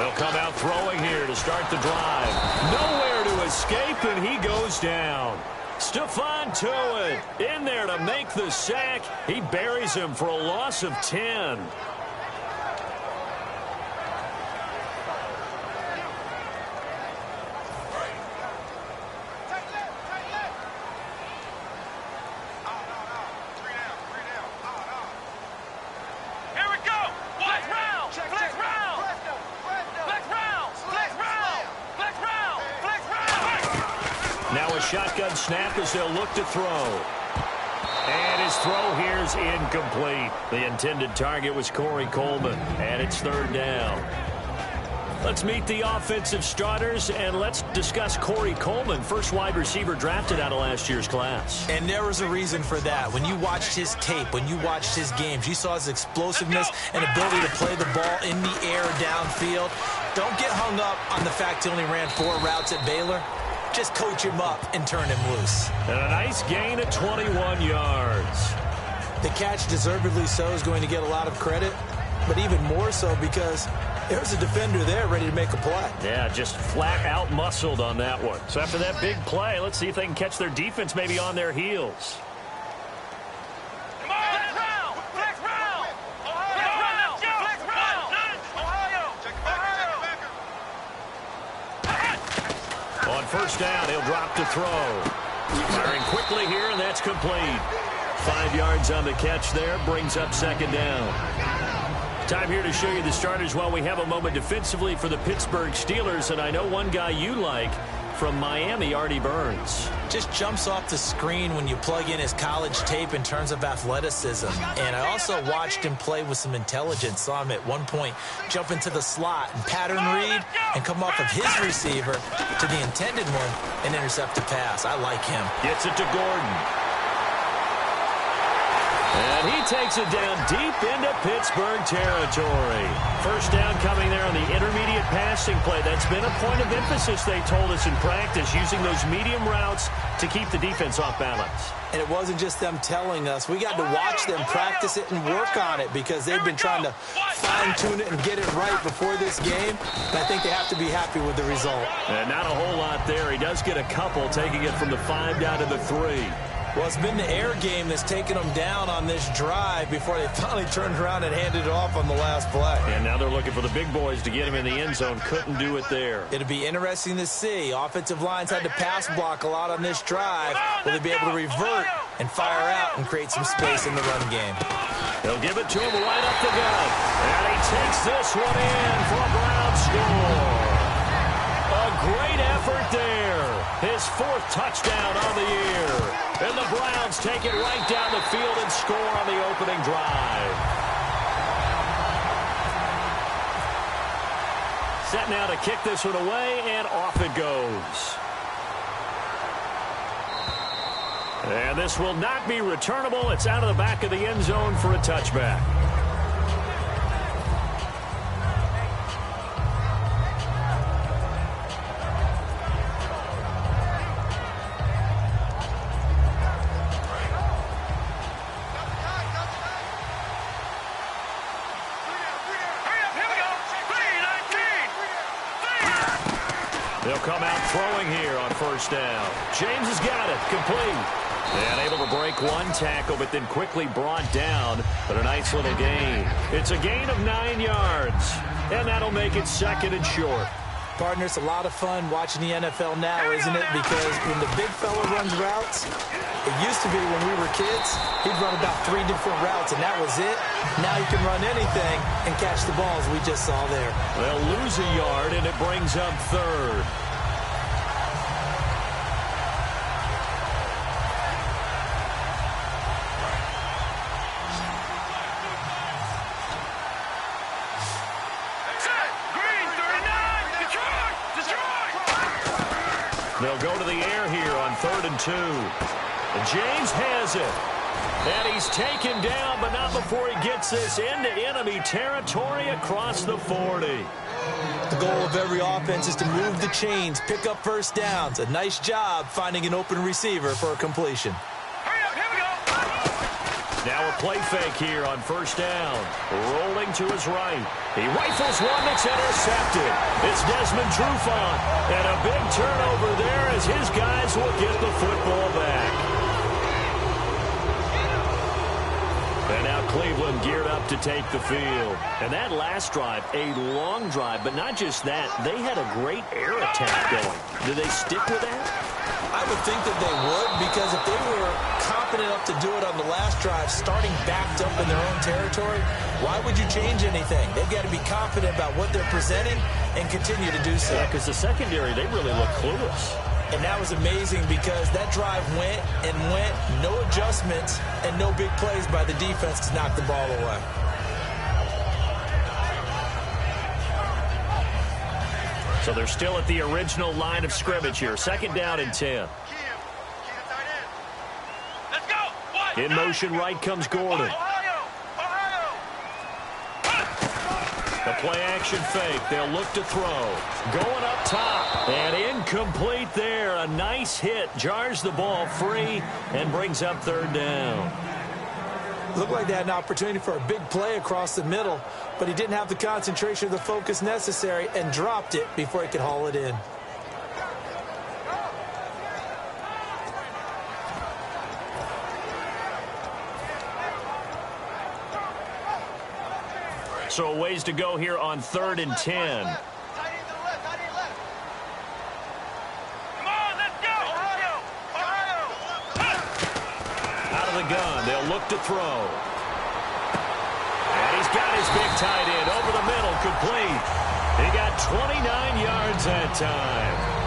They'll come out throwing here to start the drive. Nowhere to escape, and he goes down. Stephon Tuitt in there to make the sack. He buries him for a loss of 10. Shotgun snap as they'll look to throw. And his throw here is incomplete. The intended target was Corey Coleman, and it's third down. Let's meet the offensive starters, and let's discuss Corey Coleman, first wide receiver drafted out of last year's class. And there was a reason for that. When you watched his tape, when you watched his games, you saw his explosiveness and ability to play the ball in the air downfield. Don't get hung up on the fact he only ran 4 routes at Baylor. Just coach him up and turn him loose. And a nice gain of 21 yards. The catch, deservedly so, is going to get a lot of credit, but even more so because there's a defender there ready to make a play. Yeah, just flat out muscled on that one. So after that big play, let's see if they can catch their defense maybe on their heels. On first down, he'll drop to throw. Firing quickly here, and that's complete. 5 yards on the catch there, brings up second down. Time here to show you the starters while we have a moment defensively for the Pittsburgh Steelers, and I know one guy you like from Miami, Artie Burns. Just jumps off the screen when you plug in his college tape in terms of athleticism. And I also watched him play with some intelligence. Saw him at one point jump into the slot and pattern read and come off of his receiver to the intended one and intercept a pass. I like him. Gets it to Gordon. And he takes it down deep into Pittsburgh territory. First down coming there on the intermediate passing play. That's been a point of emphasis, they told us in practice, using those medium routes to keep the defense off balance. And it wasn't just them telling us. We got to watch them practice it and work on it because they've been trying to fine-tune it and get it right before this game. And I think they have to be happy with the result. And not a whole lot there. He does get a couple, taking it from the 5 down to the 3. Well, it's been the air game that's taken them down on this drive before they finally turned around and handed it off on the last play. And now they're looking for the big boys to get him in the end zone. Couldn't do it there. It'll be interesting to see. Offensive lines had to pass block a lot on this drive. Will they be able to revert and fire out and create some space in the run game? They'll give it to him right up the gut. And he takes this one in for a Brown score. A great effort there. His 4th touchdown on the year. And the Browns take it right down the field and score on the opening drive. Set now to kick this one away, and off it goes. And this will not be returnable. It's out of the back of the end zone for a touchback. They'll come out throwing here on first down. James has got it. Complete. And able to break one tackle, but then quickly brought down. But a nice little gain. It's a gain of 9 yards. And that'll make it second and short. Partner, it's a lot of fun watching the NFL now, isn't it? Because when the big fella runs routes, it used to be when we were kids, he'd run about 3 different routes, and that was it. Now he can run anything and catch the balls we just saw there. They'll lose a yard, and it brings up third. They'll go to the air here on 3rd and 2. And James has it. And he's taken down, but not before he gets this into enemy territory across the 40. The goal of every offense is to move the chains, pick up first downs. A nice job finding an open receiver for a completion. Now a play fake here on first down. Rolling to his right. He rifles one that's intercepted. It's Desmond Trufant. And a big turnover there as his guys will get the football back. And now Cleveland geared up to take the field. And that last drive, a long drive, but not just that. They had a great air attack going. Do they stick with that? I would think that they would, because if they were confident enough to do it on the last drive, starting backed up in their own territory, why would you change anything? They've got to be confident about what they're presenting and continue to do so. Yeah, because the secondary, they really look clueless. And that was amazing because that drive went and went, no adjustments, and no big plays by the defense to knock the ball away. So they're still at the original line of scrimmage here. Second down and 10. In motion right comes Gordon. The play action fake. They'll look to throw. Going up top. And incomplete there. A nice hit. Jars the ball free and brings up third down. Looked like they had an opportunity for a big play across the middle, but he didn't have the concentration or the focus necessary and dropped it before he could haul it in. So a ways to go here on 3rd and 10. Out of the gun, they'll look to throw. And he's got his big tight end over the middle, complete. He got 29 yards that time.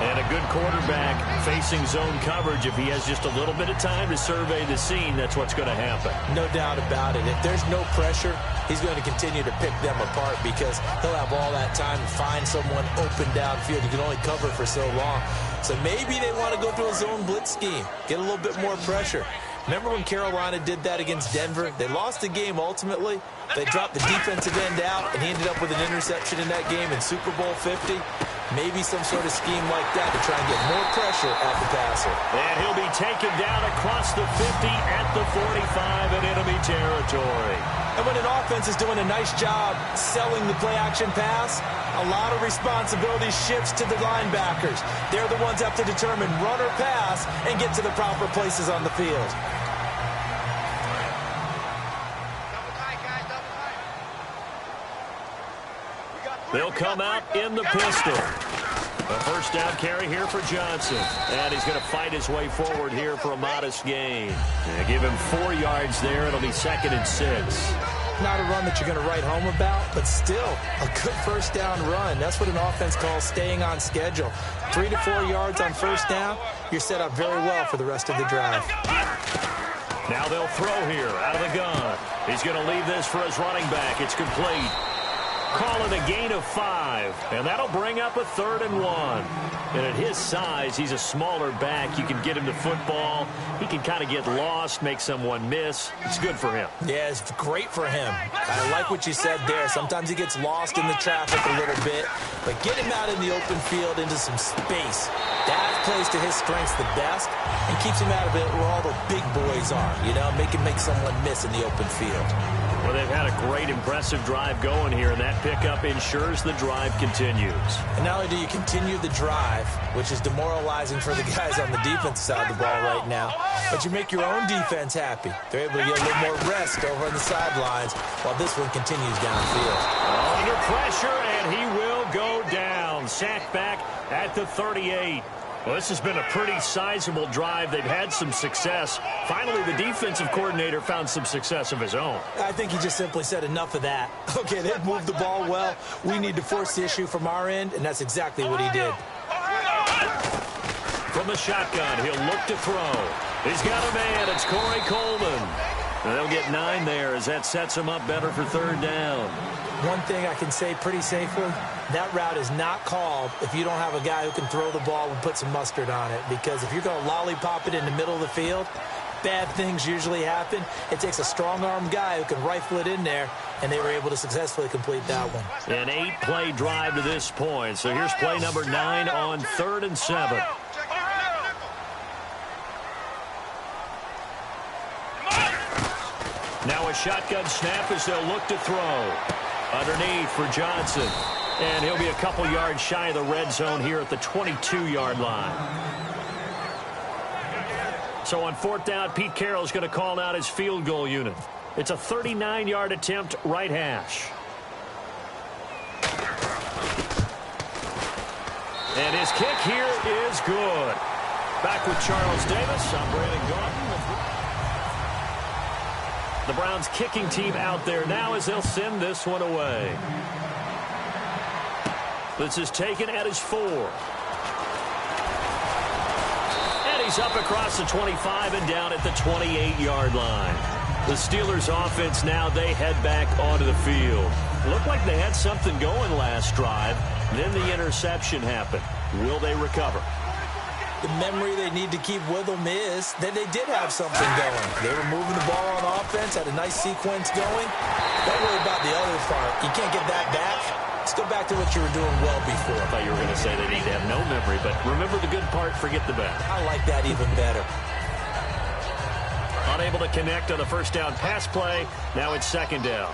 And a good quarterback facing zone coverage. If he has just a little bit of time to survey the scene, that's what's going to happen. No doubt about it. If there's no pressure, he's going to continue to pick them apart because he'll have all that time to find someone open downfield. You can only cover for so long. So maybe they want to go to a zone blitz scheme, get a little bit more pressure. Remember when Carolina did that against Denver? They lost the game ultimately. They dropped the defensive end out, and he ended up with an interception in that game in Super Bowl 50. Maybe some sort of scheme like that to try and get more pressure at the passer. And he'll be taken down across the 50 at the 45 in enemy territory. And when an offense is doing a nice job selling the play-action pass, a lot of responsibility shifts to the linebackers. They're the ones that have to determine run or pass and get to the proper places on the field. They'll come out in the pistol. A first down carry here for Johnson. And he's going to fight his way forward here for a modest gain. And give him 4 yards there. It'll be 2nd and 6. Not a run that you're going to write home about, but still a good first down run. That's what an offense calls staying on schedule. 3 to 4 yards on first down. You're set up very well for the rest of the drive. Now they'll throw here out of the gun. He's going to leave this for his running back. It's complete. Call it a gain of 5, and that'll bring up a 3rd and 1. And at his size, he's a smaller back. You can get him to football. He can kind of get lost, make someone miss. It's good for him. Yeah, it's great for him. I like what you said there. Sometimes he gets lost in the traffic a little bit, but get him out in the open field into some space. That plays to his strengths the best and keeps him out of it where all the big boys are, you know, make someone miss in the open field. Well, they've had a great, impressive drive going here, and that pickup ensures the drive continues. And not only do you continue the drive, which is demoralizing for the guys on the defensive side of the ball right now, but you make your own defense happy. They're able to get a little more rest over on the sidelines while this one continues downfield. Under pressure, and he will go down. Sacked back at the 38. Well, this has been a pretty sizable drive. They've had some success. Finally, the defensive coordinator found some success of his own. I think he just simply said enough of that. Okay, they've moved the ball well. We need to force the issue from our end, and that's exactly what he did. From the shotgun, he'll look to throw. He's got a man. It's Corey Coleman. And they'll get 9 there as that sets him up better for 3rd down. One thing I can say pretty safely, that route is not called if you don't have a guy who can throw the ball and put some mustard on it. Because if you're going to lollipop it in the middle of the field, bad things usually happen. It takes a strong-armed guy who can rifle it in there, and they were able to successfully complete that one. An 8-play drive to this point. So here's play number 9 on 3rd and 7. shotgun snap as they'll look to throw. Underneath for Johnson. And he'll be a couple yards shy of the red zone here at the 22-yard line. So on 4th down, Pete Carroll's going to call out his field goal unit. It's a 39-yard attempt, right hash. And his kick here is good. Back with Charles Davis. I'm Brandon Gaudin. The Browns kicking team out there now as they'll send this one away. This is taken at his 4. And he's up across the 25 and down at the 28-yard line. The Steelers offense now, they head back onto the field. Looked like they had something going last drive. Then the interception happened. Will they recover? The memory they need to keep with them is that they did have something going. They were moving the ball on offense, had a nice sequence going. Don't worry about the other part. You can't get that back. Let's go back to what you were doing well before. I thought you were going to say they need to have no memory, but remember the good part, forget the bad. I like that even better. Unable to connect on the first down pass play. Now it's 2nd down.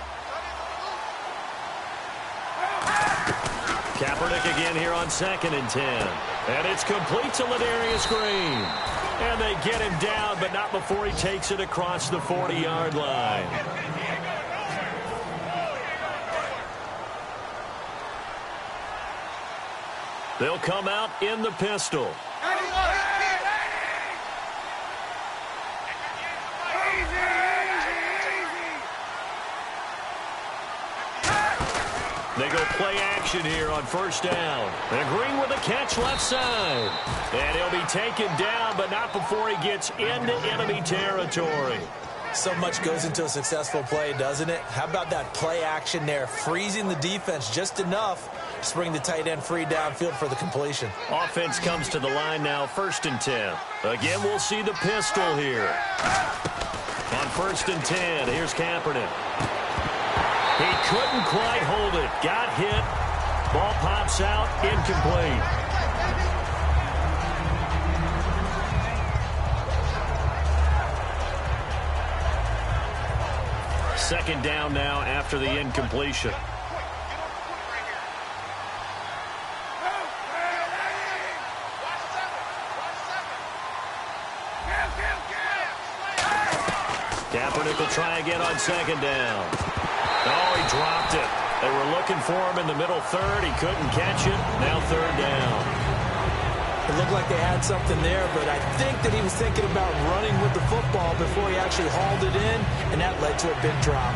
Kaepernick again here on 2nd and 10. And it's complete to Ladarius Green. And they get him down, but not before he takes it across the 40-yard line. They'll come out in the pistol. They go play action here on 1st down. And Green with a catch left side. And he'll be taken down, but not before he gets into enemy territory. So much goes into a successful play, doesn't it? How about that play action there, freezing the defense just enough to bring the tight end free downfield for the completion. Offense comes to the line now, 1st and 10. Again, we'll see the pistol here. On 1st and 10, here's Kaepernick. He couldn't quite hold it. Got hit. Ball pops out. Incomplete. Second down now after the incompletion. Kaepernick will try again on 2nd down. Oh, he dropped it. They were looking for him in the middle 3rd. He couldn't catch it. Now 3rd down. It looked like they had something there, but I think that he was thinking about running with the football before he actually hauled it in, and that led to a big drop.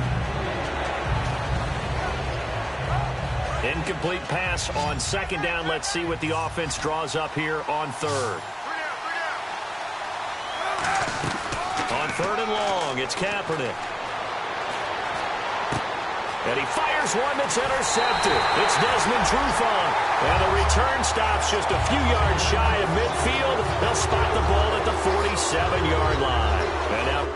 Incomplete pass on 2nd down. Let's see what the offense draws up here on 3rd. On 3rd and long, it's Kaepernick. And he fires one that's intercepted. It's Desmond Trufant. And the return stops just a few yards shy of midfield. They'll spot the ball at the 47-yard line. And now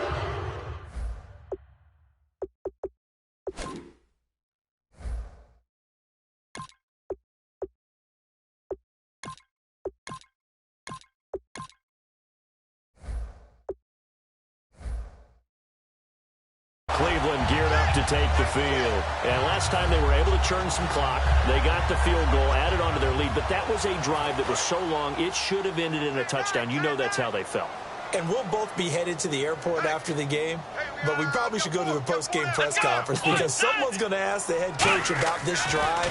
Cleveland geared up to take the field. And last time they were able to churn some clock. They got the field goal, added on to their lead. But that was a drive that was so long, it should have ended in a touchdown. You know that's how they felt. And we'll both be headed to the airport after the game, but we probably should go to the post-game press conference because someone's going to ask the head coach about this drive,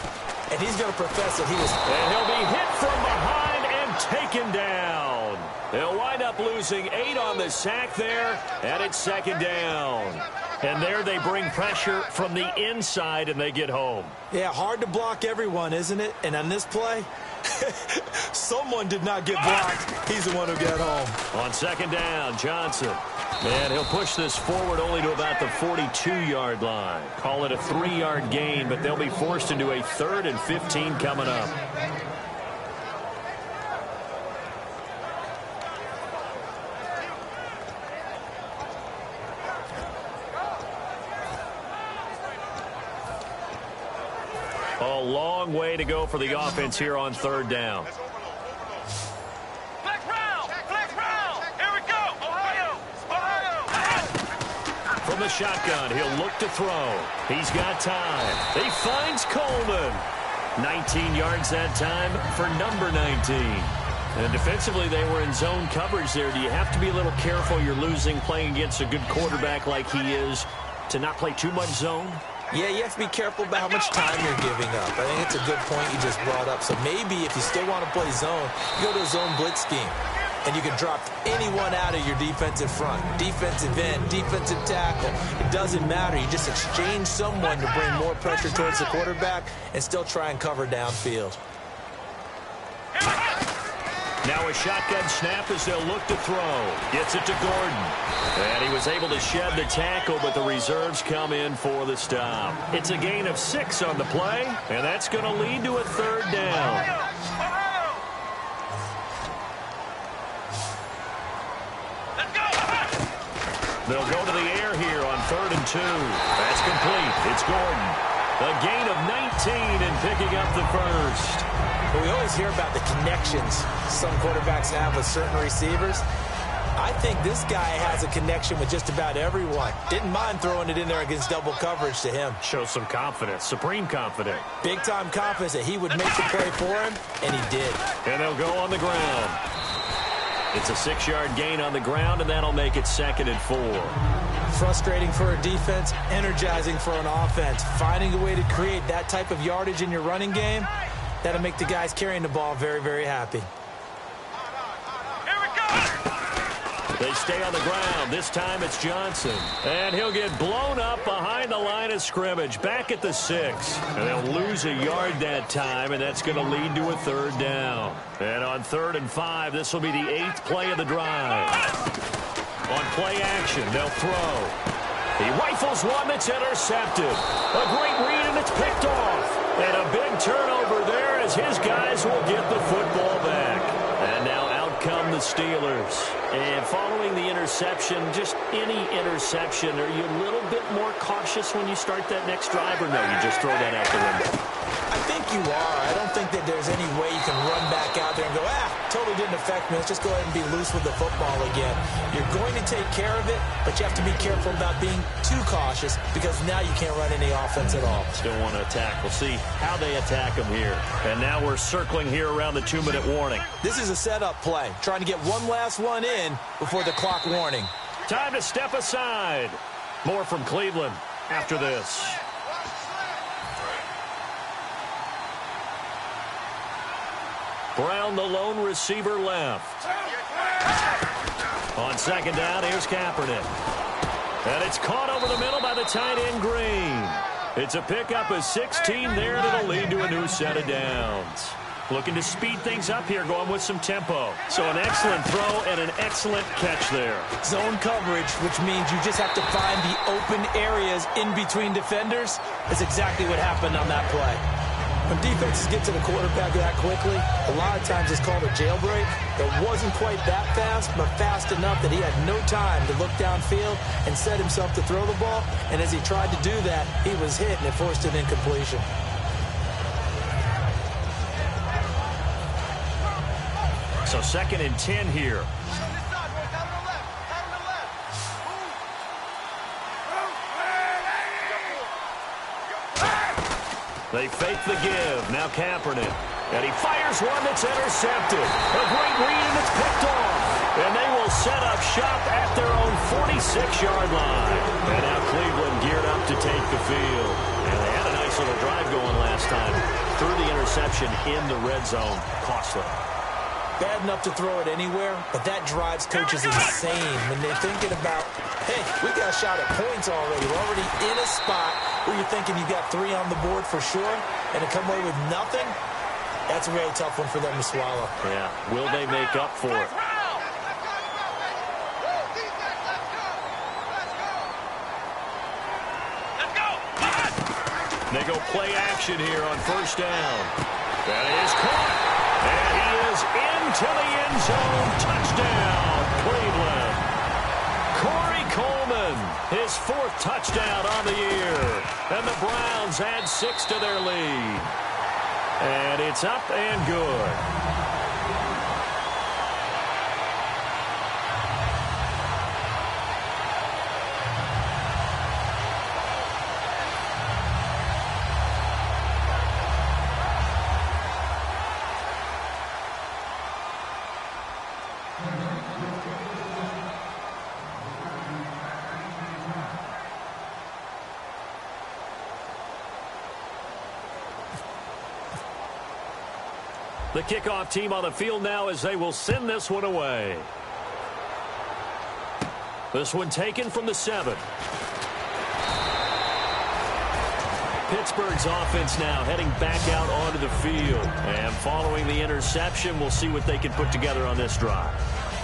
and he's going to profess that he was... And he'll be hit from behind and taken down. They'll wind up losing 8 on the sack there, and it's 2nd down. And there they bring pressure from the inside, and they get home. Yeah, hard to block everyone, isn't it? And on this play, someone did not get blocked. He's the one who got home. On 2nd down, Johnson. And he'll push this forward only to about the 42-yard line. Call it a 3-yard gain, but they'll be forced into a 3rd and 15 coming up. A long way to go for the offense here on 3rd down. From the shotgun, he'll look to throw. He's got time. He finds Coleman. 19 yards that time for number 19. And defensively, they were in zone coverage there. Do you have to be a little careful? You're losing playing against a good quarterback like he is to not play too much zone? Yeah, you have to be careful about how much time you're giving up. I think it's a good point you just brought up. So maybe if you still want to play zone, you go to a zone blitz scheme. And you can drop anyone out of your defensive front. Defensive end, defensive tackle. It doesn't matter. You just exchange someone to bring more pressure towards the quarterback and still try and cover downfield. Now a shotgun snap as they'll look to throw. Gets it to Gordon. And he was able to shed the tackle, but the reserves come in for the stop. It's a gain of 6 on the play, and that's going to lead to a 3rd down. They'll go to the air here on 3rd and 2. That's complete. It's Gordon. A gain of 19 and picking up the first. Well, we always hear about the connections some quarterbacks have with certain receivers. I think this guy has a connection with just about everyone. Didn't mind throwing it in there against double coverage to him. Shows some confidence, supreme confidence. Big-time confidence that he would make the play for him, and he did. And they'll go on the ground. It's a 6-yard gain on the ground, and that'll make it 2nd and 4. Frustrating for a defense, energizing for an offense. Finding a way to create that type of yardage in your running game, that'll make the guys carrying the ball very, very happy. They stay on the ground. This time it's Johnson. And he'll get blown up behind the line of scrimmage, back at the 6. And they'll lose a yard that time, and that's going to lead to a 3rd down. And on 3rd and 5, this will be the 8th play of the drive. On play action, they'll throw. He rifles one that's intercepted. A great read, and it's picked off. And a big turnover there as his guys will get the football back. And now out come the Steelers. And following the interception, just any interception, are you a little bit more cautious when you start that next drive, or no, you just throw that out the window? I think you are. I don't think that there's any way you can run back out there and go, totally didn't affect me. Let's just go ahead and be loose with the football again. You're going to take care of it, but you have to be careful about being too cautious because now you can't run any offense at all. Still want to attack. We'll see how they attack them here. And now we're circling here around the 2-minute warning. This is a setup play, trying to get one last one in before the clock warning. Time to step aside. More from Cleveland after this. Brown, the lone receiver, left. On 2nd down, here's Kaepernick. And it's caught over the middle by the tight end, Green. It's a pickup of 16 there that'll lead to a new set of downs. Looking to speed things up here, going with some tempo. So an excellent throw and an excellent catch there. Zone coverage, which means you just have to find the open areas in between defenders. That's exactly what happened on that play. When defenses get to the quarterback that quickly, a lot of times it's called a jailbreak. It wasn't quite that fast, but fast enough that he had no time to look downfield and set himself to throw the ball. And as he tried to do that, he was hit, and it forced an incompletion. So 2nd and 10 here. They fake the give. Now Kaepernick. And he fires one that's intercepted. A great read, and it's picked off. And they will set up shop at their own 46-yard line. And now Cleveland geared up to take the field. And they had a nice little drive going last time. Threw the interception in the red zone. Costly. Bad enough to throw it anywhere, but that drives coaches insane when they're thinking about, hey, we got a shot at points already. We're already in a spot where you're thinking you got 3 on the board for sure, and to come away with nothing, that's a really tough one for them to swallow. Yeah, will they make up for it? They go play action here on 1st down. That is caught. And he is into the end zone. Touchdown, Cleveland. Corey Coleman, his 4th touchdown on the year. And the Browns add 6 to their lead. And it's up and good. The kickoff team on the field now as they will send this one away. This one taken from the 7. Pittsburgh's offense now heading back out onto the field. And following the interception, we'll see what they can put together on this drive.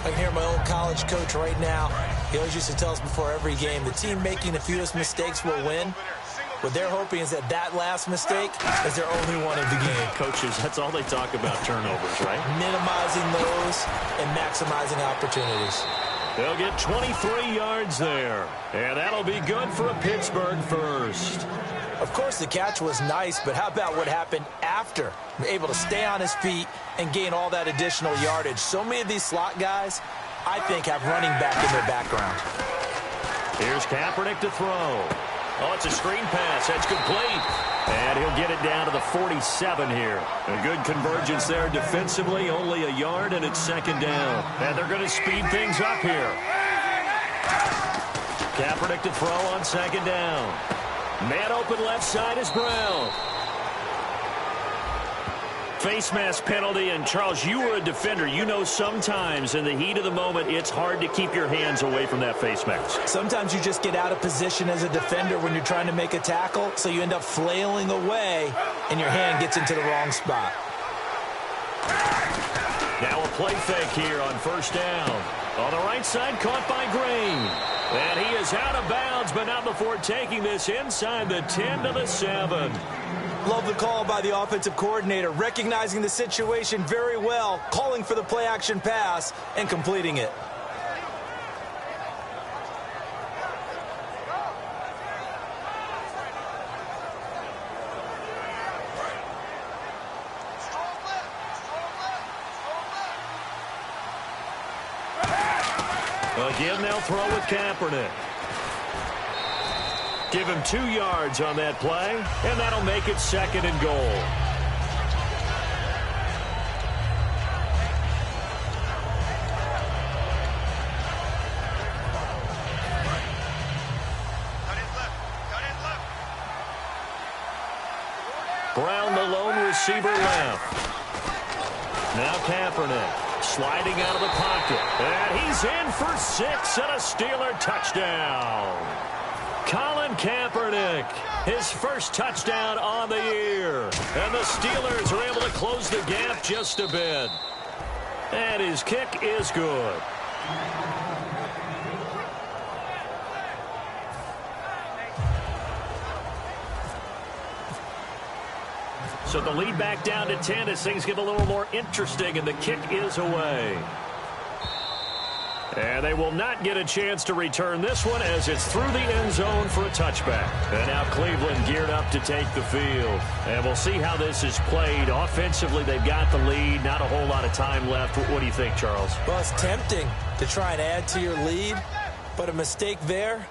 I can hear my old college coach right now. He always used to tell us before every game, the team making the fewest mistakes will win. What they're hoping is that that last mistake is their only one of the game. Coaches, that's all they talk about, turnovers, right? Minimizing those and maximizing opportunities. They'll get 23 yards there. And that'll be good for a Pittsburgh first. Of course, the catch was nice, but how about what happened after? Able to stay on his feet and gain all that additional yardage. So many of these slot guys, I think, have running back in their background. Here's Kaepernick to throw. Oh, it's a screen pass. That's complete. And he'll get it down to the 47 here. A good convergence there defensively. Only a yard, and it's second down. And they're going to speed things up here. Kaepernick to throw on second down. Man open left side is Brown. Face mask penalty, and Charles, you were a defender. You know sometimes in the heat of the moment, it's hard to keep your hands away from that face mask. Sometimes you just get out of position as a defender when you're trying to make a tackle, so you end up flailing away, and your hand gets into the wrong spot. Now a play fake here on first down. On the right side, caught by Green. And he is out of bounds, but not before taking this inside the 10 to the 7. Love the call by the offensive coordinator, recognizing the situation very well, calling for the play-action pass, and completing it. Again, they'll throw with Kaepernick. Give him 2 yards on that play, and that'll make it second and goal. Brown, the lone receiver, left. Now Kaepernick. Sliding out of the pocket. And he's in for 6 and a Steeler touchdown. Colin Kaepernick, his first touchdown on the year. And the Steelers are able to close the gap just a bit. And his kick is good. So the lead back down to 10 as things get a little more interesting, and the kick is away. And they will not get a chance to return this one as it's through the end zone for a touchback. And now Cleveland geared up to take the field. And we'll see how this is played. Offensively, they've got the lead. Not a whole lot of time left. What do you think, Charles? Well, it's tempting to try and add to your lead, but a mistake there,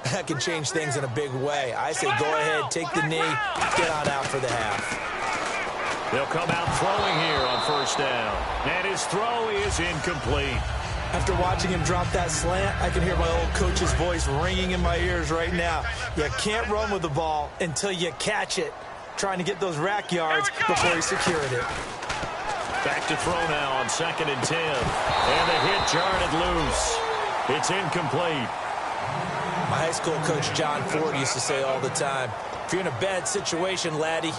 that can change things in a big way. I say go ahead, take the knee, get on out for the half. They'll come out throwing here on first down. And his throw is incomplete. After watching him drop that slant, I can hear my old coach's voice ringing in my ears right now. You can't run with the ball until you catch it. Trying to get those rack yards before he secured it. Back to throw now on second and 10. And the hit jarred it loose. It's incomplete. My high school coach, John Ford, used to say all the time, if you're in a bad situation, laddie,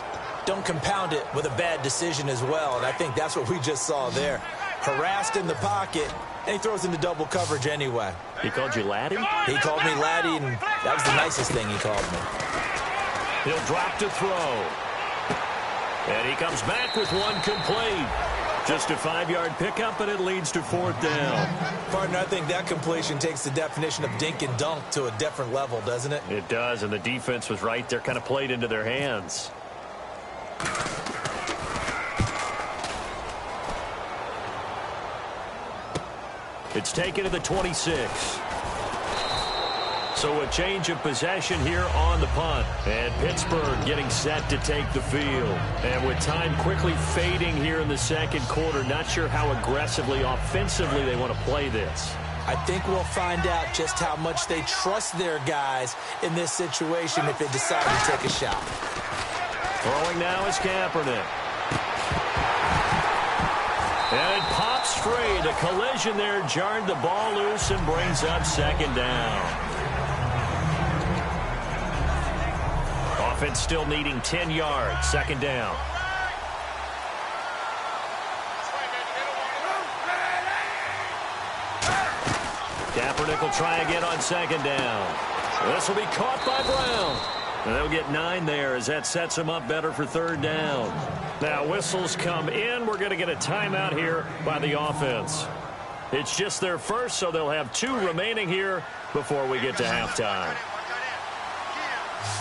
don't compound it with a bad decision as well. And I think that's what we just saw there. Harassed in the pocket, and he throws into double coverage anyway. He called you laddie? He called me laddie, and that was the nicest thing he called me. He'll drop to throw. And he comes back with one complete. Just a 5-yard pickup, and it leads to fourth down. Partner, I think that completion takes the definition of dink and dunk to a different level, doesn't it? It does, and the defense was right there, kind of played into their hands. It's taken to the 26. So a change of possession here on the punt. And Pittsburgh getting set to take the field. And with time quickly fading here in the second quarter, not sure how aggressively, offensively they want to play this. I think we'll find out just how much they trust their guys in this situation if they decide to take a shot. Throwing now is Kaepernick. And it pops free. The collision there jarred the ball loose and brings up second down. Offense still needing 10 yards. Second down. Kaepernick will try again on second down. This will be caught by Brown. And they'll get 9 there as that sets him up better for third down. Now whistles come in. We're going to get a timeout here by the offense. It's just their first, so they'll have 2 remaining here before we get to halftime.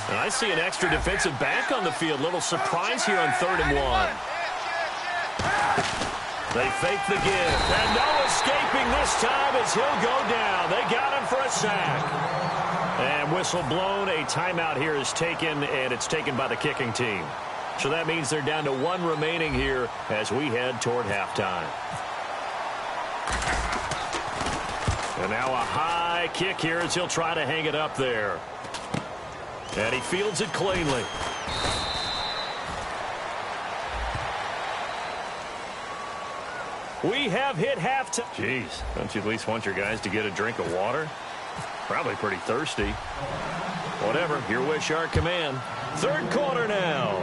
And I see an extra defensive back on the field. Little surprise here on 3rd and 1. They fake the give. And no escaping this time as he'll go down. They got him for a sack. And whistle blown. A timeout here is taken, and it's taken by the kicking team. So that means they're down to 1 remaining here as we head toward halftime. And now a high kick here as he'll try to hang it up there. And he fields it cleanly. We have hit halftime. Jeez, don't you at least want your guys to get a drink of water? Probably pretty thirsty. Whatever, your wish, our command. 3rd quarter now.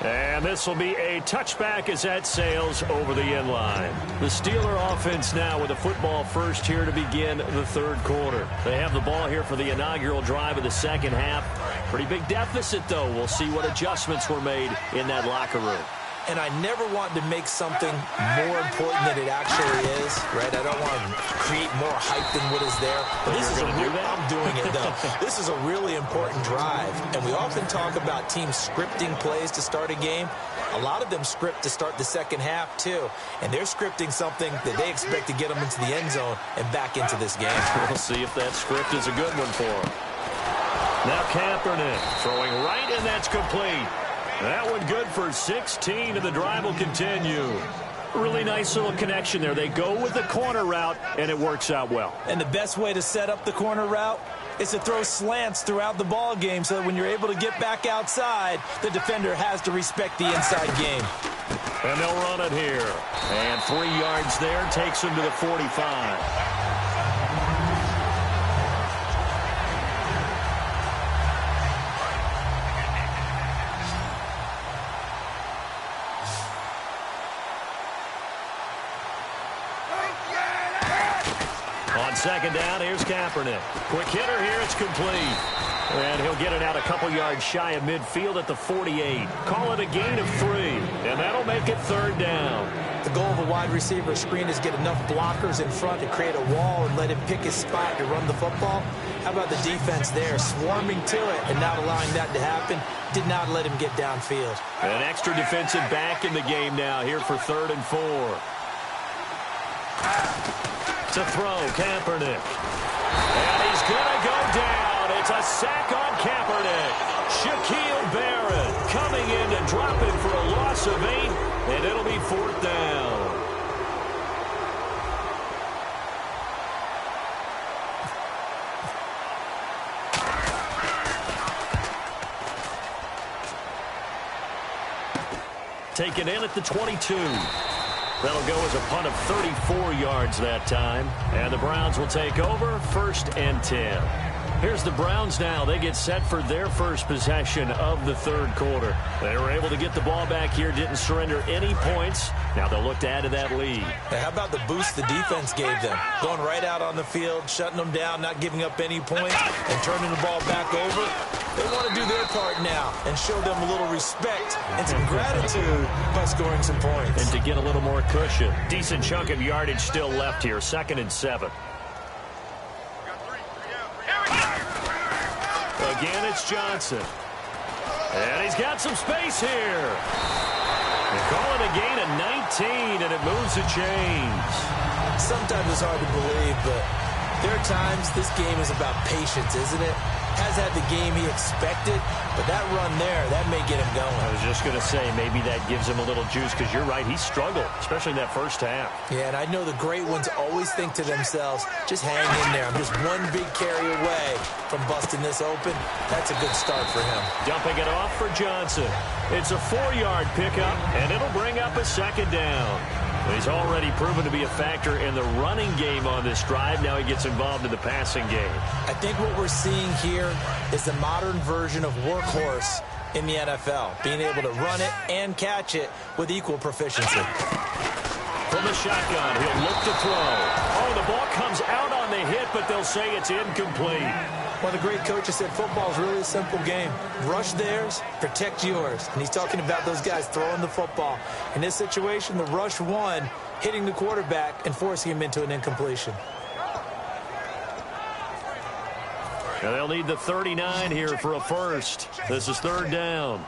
And this will be a touchback as that sails over the end line. The Steeler offense now with a football first here to begin the 3rd quarter. They have the ball here for the inaugural drive of the second half. Pretty big deficit, though. We'll see what adjustments were made in that locker room. And I never want to make something more important than it actually is, right? I don't want to create more hype than what is there. But this is I'm doing it, though. This is a really important drive. And we often talk about teams scripting plays to start a game. A lot of them script to start the second half, too. And they're scripting something that they expect to get them into the end zone and back into this game. We'll see if that script is a good one for them. Now Kaepernick throwing right, and that's complete. That one good for 16, and the drive will continue. Really nice little connection there. They go with the corner route, and it works out well. And the best way to set up the corner route is to throw slants throughout the ball game so that when you're able to get back outside, the defender has to respect the inside game. And they'll run it here. And 3 yards there takes them to the 45. Second down, here's Kaepernick. Quick hitter here, it's complete. And he'll get it out a couple yards shy of midfield at the 48. Call it a gain of 3, and that'll make it 3rd down. The goal of a wide receiver screen is get enough blockers in front to create a wall and let him pick his spot to run the football. How about the defense there, swarming to it and not allowing that to happen? Did not let him get downfield. An extra defensive back in the game now here for 3rd and 4. To throw, Kaepernick. And he's going to go down. It's a sack on Kaepernick. Shaquille Barrett coming in to drop him for a loss of 8, and it'll be 4th down. Taken in at the 22. That'll go as a punt of 34 yards that time. And the Browns will take over, 1st and 10. Here's the Browns now. They get set for their first possession of the 3rd quarter. They were able to get the ball back here, didn't surrender any points. Now they'll look to add to that lead. Hey, how about the boost the defense gave them? Going right out on the field, shutting them down, not giving up any points, and turning the ball back over. They want to do their part now and show them a little respect and some gratitude by scoring some points. And to get a little more cushion. Decent chunk of yardage still left here, 2nd and 7. Again, it's Johnson. And he's got some space here. They call it a gain of 19, and it moves the chains. Sometimes it's hard to believe, but there are times this game is about patience, isn't it? has had the game he expected, but that run there, that may get him going. I was just going to say, maybe that gives him a little juice, because you're right, he struggled, especially in that first half. Yeah, and I know the great ones always think to themselves, just hang in there. I'm just one big carry away from busting this open. That's a good start for him. Dumping it off for Johnson. It's a 4-yard pickup, and it'll bring up a second down. He's already proven to be a factor in the running game on this drive. Now he gets involved in the passing game. I think what we're seeing here is the modern version of workhorse in the NFL, being able to run it and catch it with equal proficiency. From the shotgun, he'll look to throw. Oh, the ball comes out on the hit, but they'll say it's incomplete. One of the great coaches said football is really a simple game. Rush theirs, protect yours. And he's talking about those guys throwing the football. In this situation, the rush one, hitting the quarterback and forcing him into an incompletion. Now they'll need the 39 here for a first. This is third down.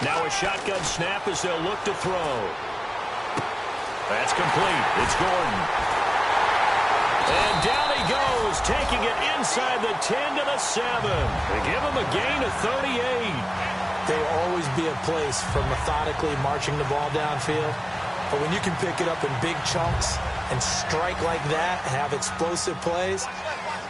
Now a shotgun snap as they'll look to throw. That's complete. It's Gordon. And down he goes, taking it inside the 10 to the 7. They give him a gain of 38. There will always be a place for methodically marching the ball downfield. But when you can pick it up in big chunks and strike like that and have explosive plays,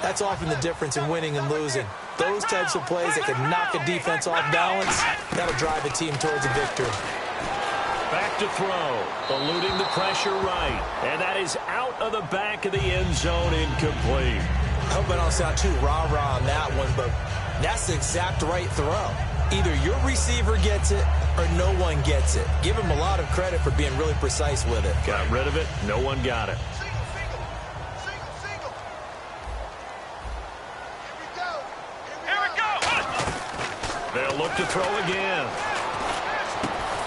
that's often the difference in winning and losing. Those types of plays that can knock a defense off balance, that'll drive a team towards a victory. Back to throw, eluding the pressure right. And that is out of the back of the end zone, incomplete. I hope I don't sound too rah-rah on that one, but that's the exact right throw. Either your receiver gets it or no one gets it. Give him a lot of credit for being really precise with it. Got rid of it, no one got it. They'll look to throw again.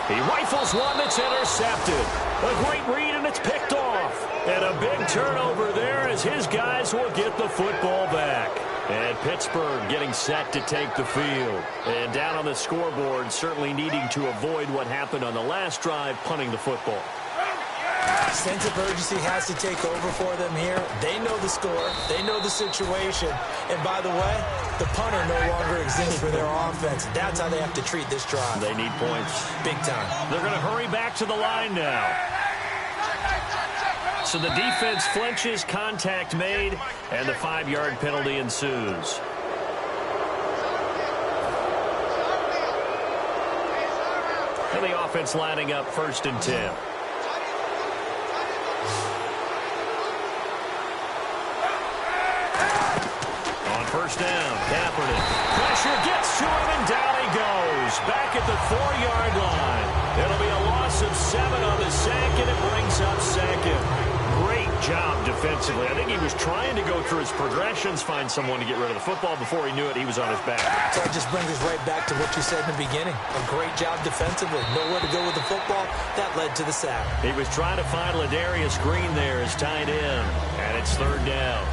He rifles one that's intercepted. A great read, and it's picked off. And a big turnover there as his guys will get the football back. And Pittsburgh getting set to take the field. And down on the scoreboard, certainly needing to avoid what happened on the last drive, punting the football. Sense of urgency has to take over for them here. They know the score. They know the situation. And by the way, the punter no longer exists for their offense. That's how they have to treat this drive. They need points. Big time. They're going to hurry back to the line now. So the defense flinches, contact made, and the 5-yard penalty ensues. And the offense lining up 1st and 10. First down, Kaepernick. Pressure gets to him, and down he goes. Back at the 4-yard line. It'll be a loss of 7 on the sack, and it brings up second. Great job defensively. I think he was trying to go through his progressions, find someone to get rid of the football. Before he knew it, he was on his back. So it just brings us right back to what you said in the beginning. A great job defensively. Nowhere to go with the football. That led to the sack. He was trying to find Ladarius Green there as tight end, and it's third down.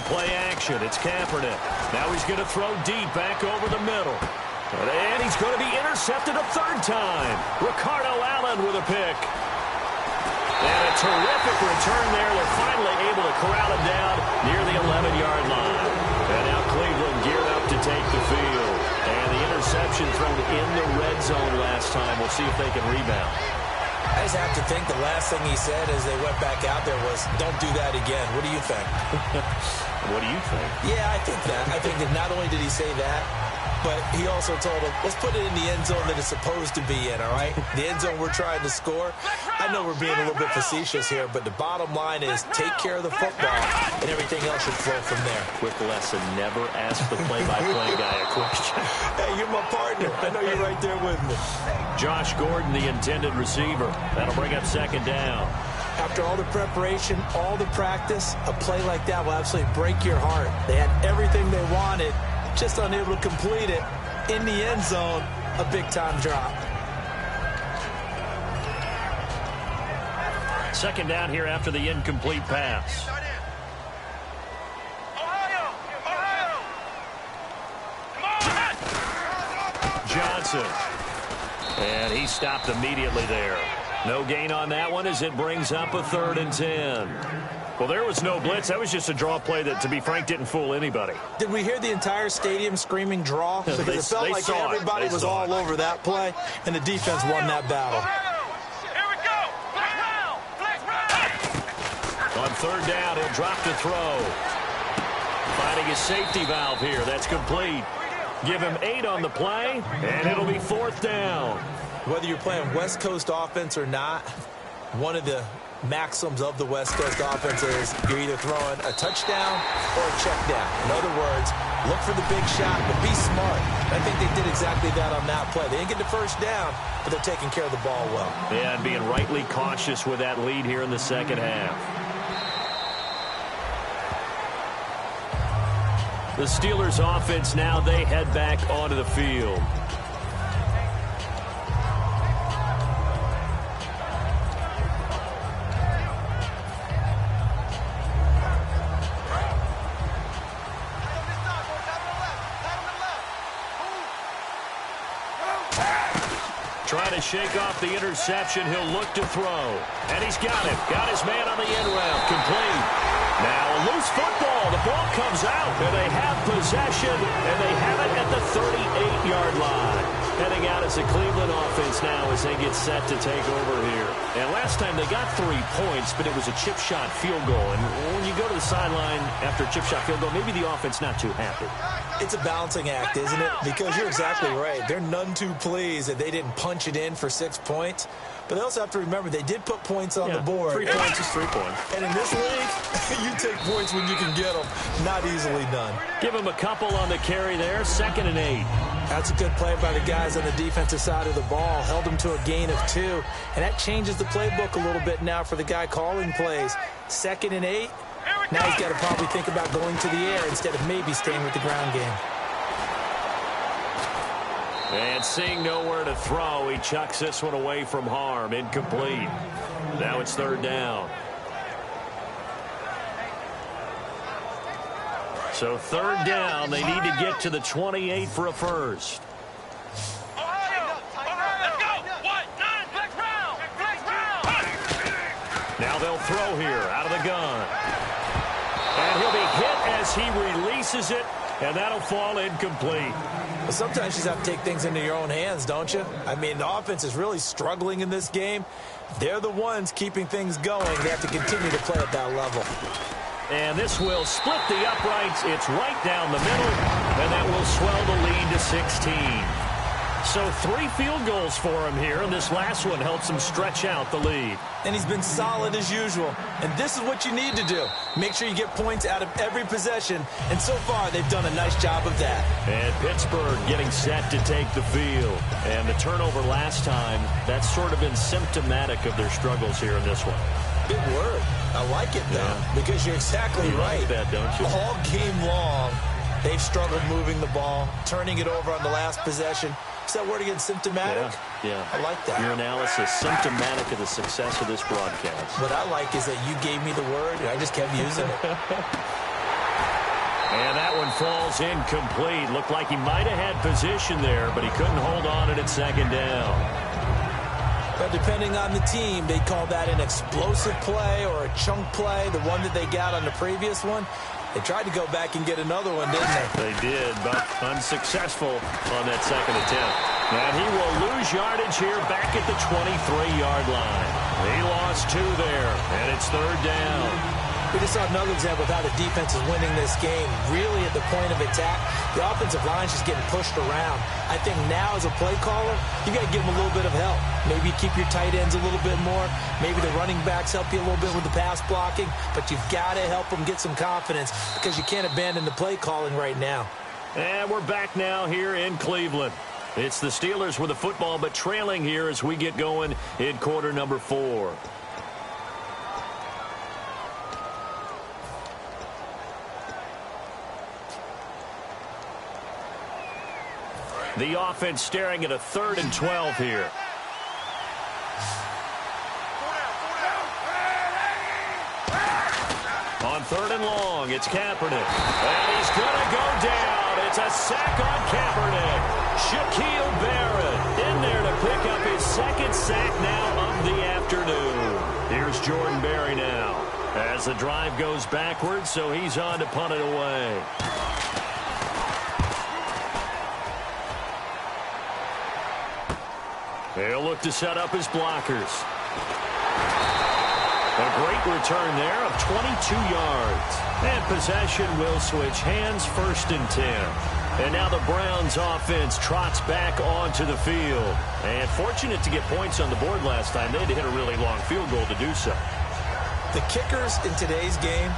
Play action. It's Kaepernick. Now he's going to throw deep back over the middle. And he's going to be intercepted a 3rd time. Ricardo Allen with a pick. And a terrific return there. They're finally able to corral him down near the 11-yard line. And now Cleveland geared up to take the field. And the interception thrown in the red zone last time. We'll see if they can rebound. I just have to think the last thing he said as they went back out there was, don't do that again. What do you think? What do you think? Yeah, I think that. I think that not only did he say that, but he also told him, let's put it in the end zone that it's supposed to be in, all right? The end zone we're trying to score. I know we're being a little bit facetious here, but the bottom line is take care of the football, and everything else should flow from there. Quick lesson, never ask the play-by-play guy a question. Hey, you're my partner. I know you're right there with me. Josh Gordon, the intended receiver. That'll bring up 2nd down. After all the preparation, all the practice, a play like that will absolutely break your heart. They had everything they wanted, just unable to complete it. In the end zone, a big-time drop. 2nd down here after the incomplete pass. gets him. And he stopped immediately there. No gain on that one as it brings up a 3rd and 10. Well, there was no blitz. That was just a draw play that, to be frank, didn't fool anybody. Did we hear the entire stadium screaming draw? Because it felt like everybody was all over that play, and the defense won that battle. Here we go. Flag round. On 3rd down, he'll drop to throw. Finding a safety valve here. That's complete. Give him 8 on the play, and it'll be 4th down. Whether you're playing West Coast offense or not, one of the maxims of the West Coast offense is you're either throwing a touchdown or a check down. In other words, look for the big shot, but be smart. I think they did exactly that on that play. They didn't get the 1st down, but they're taking care of the ball well. Yeah, and being rightly cautious with that lead here in the 2nd half. The Steelers offense now, they head back onto the field. Trying to shake off the interception. He'll look to throw. And he's got him. Got his man on the end route. Complete. Now a loose football. The ball comes out. And they have possession. And they have it at the 38-yard line. Heading out as a Cleveland offense now as they get set to take over here. And last time they got 3 points, but it was a chip shot field goal. And when you go to the sideline after a chip shot field goal, maybe the offense not too happy. It's a balancing act, isn't it? Because you're exactly right. They're none too pleased that they didn't punch it in for 6 points. But they also have to remember they did put points on the board. 3 points is 3 points. And in this league, you take points when you can get them. Not easily done. Give him a couple on the carry there. 2nd and 8. That's a good play by the guys on the defensive side of the ball. Held them to a gain of 2. And that changes the playbook a little bit now for the guy calling plays. 2nd and 8. Now he's got to probably think about going to the air instead of maybe staying with the ground game. And seeing nowhere to throw, he chucks this one away from harm. Incomplete. Now it's 3rd down. So 3rd down, they need to get to the 28 for a first. Now they'll throw here out of the gun. And he'll be hit as he releases it, and that'll fall incomplete. Well, sometimes you just have to take things into your own hands, don't you? I mean, the offense is really struggling in this game. They're the ones keeping things going. They have to continue to play at that level. And this will split the uprights. It's right down the middle, and that will swell the lead to 16. So 3 field goals for him here, and this last one helps him stretch out the lead. And he's been solid as usual. And this is what you need to do. Make sure you get points out of every possession. And so far, they've done a nice job of that. And Pittsburgh getting set to take the field. And the turnover last time, that's sort of been symptomatic of their struggles here in this one. Big word. I like it, though, because you're exactly right. Like that, don't you? All game long, they've struggled moving the ball, turning it over on the last possession. Is that word again, symptomatic? Yeah. I like that. Your analysis, symptomatic of the success of this broadcast. What I like is that you gave me the word, and I just kept using it. And that one falls incomplete. Looked like he might have had position there, but he couldn't hold on it at 2nd down. But depending on the team, they call that an explosive play or a chunk play, the one that they got on the previous one. They tried to go back and get another one, didn't they? They did, but unsuccessful on that 2nd attempt. And he will lose yardage here back at the 23-yard line. He lost 2 there, and it's 3rd down. We just saw another example of how the defense is winning this game. Really at the point of attack, the offensive line's just getting pushed around. I think now as a play caller, you got to give them a little bit of help. Maybe keep your tight ends a little bit more. Maybe the running backs help you a little bit with the pass blocking. But you've got to help them get some confidence because you can't abandon the play calling right now. And we're back now here in Cleveland. It's the Steelers with the football, but trailing here as we get going in quarter number 4. The offense staring at a 3rd and 12 here. On third and long. It's Kaepernick. And he's going to go down. It's a sack on Kaepernick. Shaquille Barrett in there to pick up his second sack now of the afternoon. Here's Jordan Berry now as the drive goes backwards, so he's on to punt it away. They'll look to set up his blockers. A great return there of 22 yards. And possession will switch hands, 1st and 10. And now the Browns offense trots back onto the field. And fortunate to get points on the board last time. They had to hit a really long field goal to do so. The kickers in today's game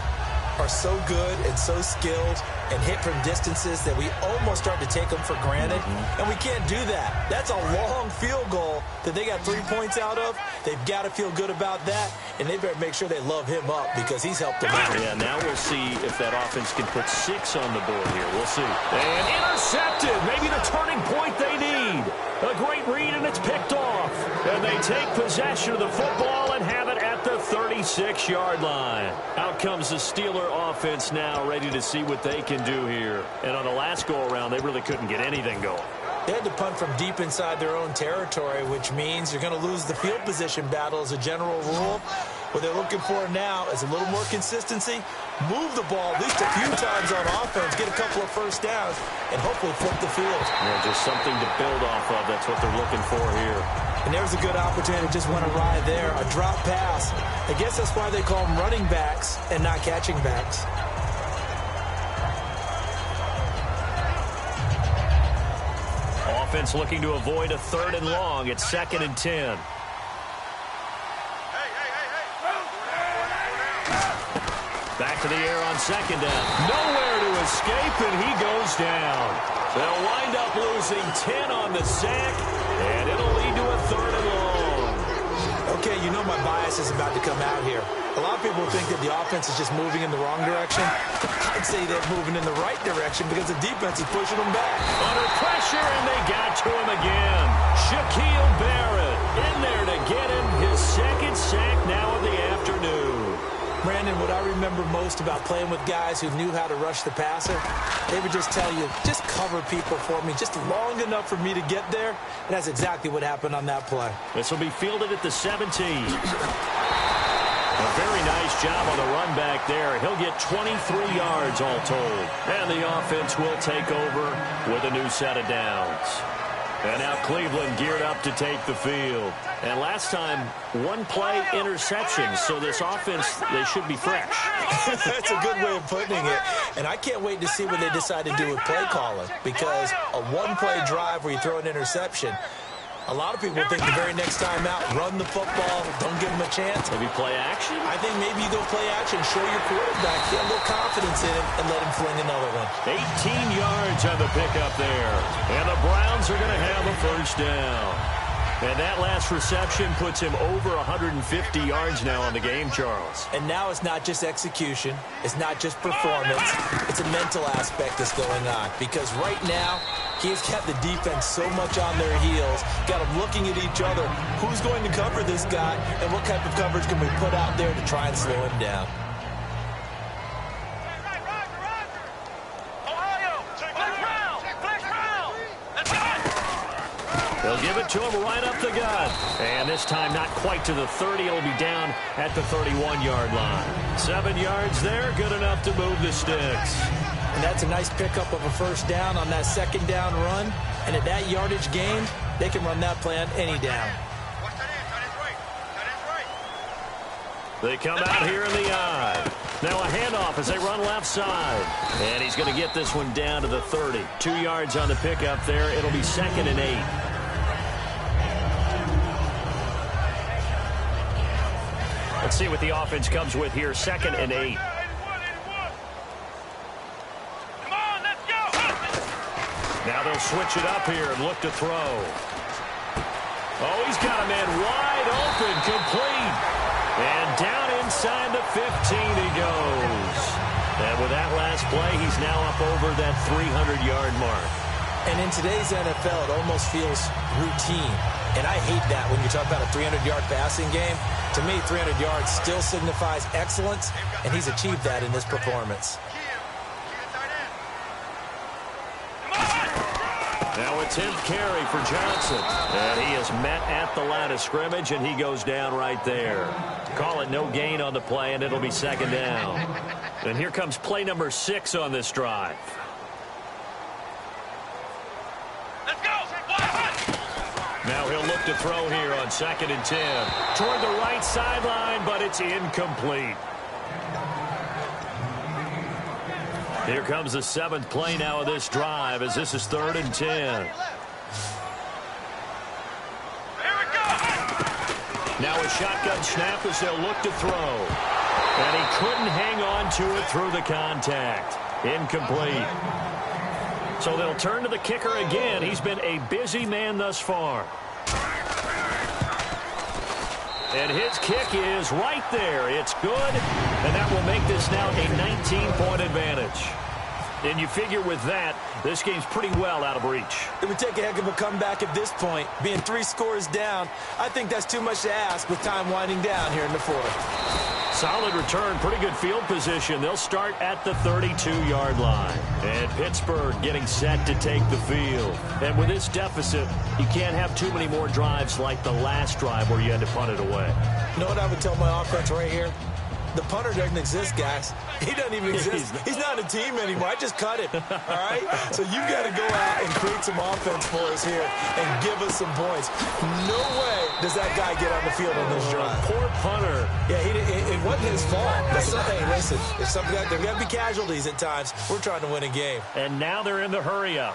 are so good and so skilled and hit from distances that we almost start to take them for granted. And we can't do that. That's a long field goal that they got 3 points out of. They've got to feel good about that, and they better make sure they love him up because he's helped them out. Yeah, now we'll see if that offense can put 6 on the board here. We'll see. And intercepted. Maybe the turning point they need. A great read, and it's picked off. And they take possession of the football and have it at the 36-yard line. Out comes the Steeler offense now, ready to see what they can do here. And on the last go-around, they really couldn't get anything going. They had to punt from deep inside their own territory, which means you're going to lose the field position battle as a general rule. What they're looking for now is a little more consistency, move the ball at least a few times on offense, get a couple of first downs, and hopefully flip the field. Yeah, just something to build off of. That's what they're looking for here. And there's a good opportunity to just went awry there, a drop pass. I guess that's why they call them running backs and not catching backs. Offense looking to avoid a 3rd and long. It's 2nd and 10. Back to the air on 2nd down. Nowhere to escape, and he goes down. They'll wind up losing 10 on the sack, and it'll lead to a 3rd and long. Okay, you know my bias is about to come out here. A lot of people think that the offense is just moving in the wrong direction. I'd say they're moving in the right direction because the defense is pushing them back. Under pressure, and they got to him again. Shaquille Barrett in there to get him his 2nd sack now of the afternoon. Brandon, what I remember most about playing with guys who knew how to rush the passer, they would just tell you, just cover people for me, just long enough for me to get there. And that's exactly what happened on that play. This will be fielded at the 17. A very nice job on the run back there. He'll get 23 yards all told. And the offense will take over with a new set of downs. And now Cleveland geared up to take the field. And last time, 1 play interception. So this offense, they should be fresh. That's a good way of putting it. And I can't wait to see what they decide to do with play calling. Because a 1-play drive where you throw an interception, a lot of people think the very next time out, run the football, don't give them a chance. Maybe play action? I think maybe you go play action, show your quarterback, get a little confidence in him, and let him fling another one. 18 yards on the pickup there. And the Browns are going to have a 1st down. And that last reception puts him over 150 yards now on the game, Charles. And now it's not just execution. It's not just performance. It's a mental aspect that's going on. Because right now, he's got the defense so much on their heels, got them looking at each other. Who's going to cover this guy, and what type of coverage can we put out there to try and slow him down? They'll give it to him right up the gut. And this time not quite to the 30. It'll be down at the 31-yard line. 7 yards there, good enough to move the sticks. And that's a nice pickup of a 1st down on that 2nd down run. And at that yardage gained, they can run that play on any down. They come out here in the eye. Now a handoff as they run left side. And he's going to get this one down to the 30. 2 yards on the pickup there. It'll be 2nd and 8. Let's see what the offense comes with here. 2nd and 8. Now they'll switch it up here and look to throw. Oh, he's got a man wide open, complete. And down inside the 15 he goes. And with that last play, he's now up over that 300-yard mark. And in today's NFL, it almost feels routine. And I hate that when you talk about a 300-yard passing game. To me, 300 yards still signifies excellence, and he's achieved that in this performance. Now a 10th carry for Johnson. And he is met at the line of scrimmage, and he goes down right there. Call it no gain on the play, and it'll be second down. And here comes play number 6 on this drive. Let's go. Now he'll look to throw here on 2nd and 10. Toward the right sideline, but it's incomplete. Here comes the 7th play now of this drive as this is 3rd and 10. Here we go. Now a shotgun snap as they'll look to throw. And he couldn't hang on to it through the contact. Incomplete. So they'll turn to the kicker again. He's been a busy man thus far. And his kick is right there. It's good, and that will make this now a 19-point advantage. And you figure with that, this game's pretty well out of reach. It would take a heck of a comeback at this point. Being 3 scores down, I think that's too much to ask with time winding down here in the 4th. Solid return, pretty good field position. They'll start at the 32-yard line. And Pittsburgh getting set to take the field. And with this deficit, you can't have too many more drives like the last drive where you had to punt it away. You know what I would tell my offense right here? The punter doesn't exist, guys. He doesn't even exist. He's not a team anymore. I just cut him, all right? So you've got to go out and create some offense for us here and give us some points. No way does that guy get on the field on this drive. Poor punter. Yeah, it wasn't his fault. Hey, listen, if something like there got to be casualties at times. We're trying to win a game. And now they're in the hurry-up.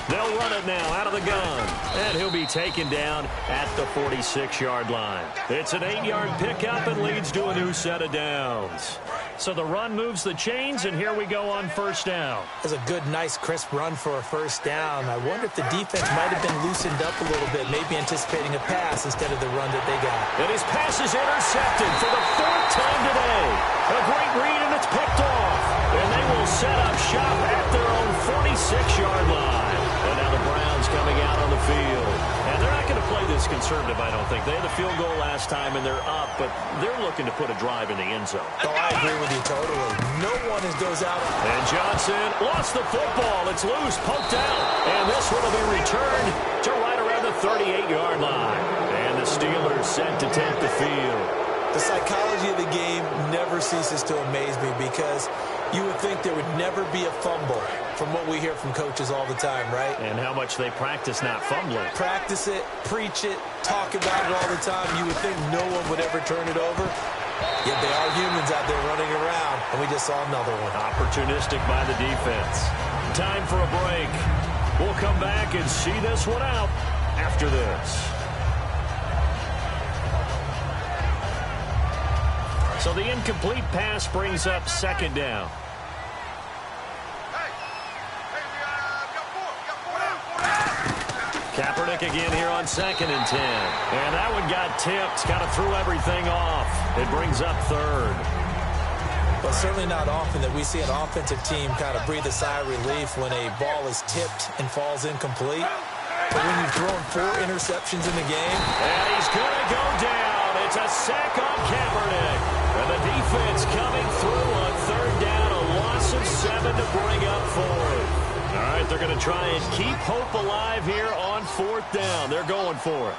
They'll run it now out of the gun. And he'll be taken down at the 46-yard line. It's an 8-yard pickup and leads to a new set of downs. So the run moves the chains, and here we go on 1st down. That's a good, nice, crisp run for a 1st down. I wonder if the defense might have been loosened up a little bit, maybe anticipating a pass instead of the run that they got. And his pass is intercepted for the 4th time today. A great read, and it's picked off. And they will set up shop at their own 46-yard line. And now the Browns coming out on the field. And they're not going to play this conservative, I don't think. They had the field goal last time, and they're up, but they're looking to put a drive in the end zone. Oh, I agree with you totally. No one goes out. And Johnson lost the football. It's loose, poked out. And this one will be returned to right around the 38-yard line. And the Steelers set to take the field. The psychology of the game never ceases to amaze me because you would think there would never be a fumble from what we hear from coaches all the time, right? And how much they practice not fumbling. Practice it, preach it, talk about it all the time. You would think no one would ever turn it over. Yet they are humans out there running around, and we just saw another one. Opportunistic by the defense. Time for a break. We'll come back and see this one out after this. So the incomplete pass brings up 2nd down. Kaepernick again here on 2nd and 10. And that one got tipped, kind of threw everything off. It brings up 3rd. Well, certainly not often that we see an offensive team kind of breathe a sigh of relief when a ball is tipped and falls incomplete. But when you've thrown 4 interceptions in the game. And he's going to go down. It's a sack on Kaepernick. And the defense coming through on 3rd down. A loss of 7 to bring up 4th. All right, they're going to try and keep hope alive here on 4th down. They're going for it.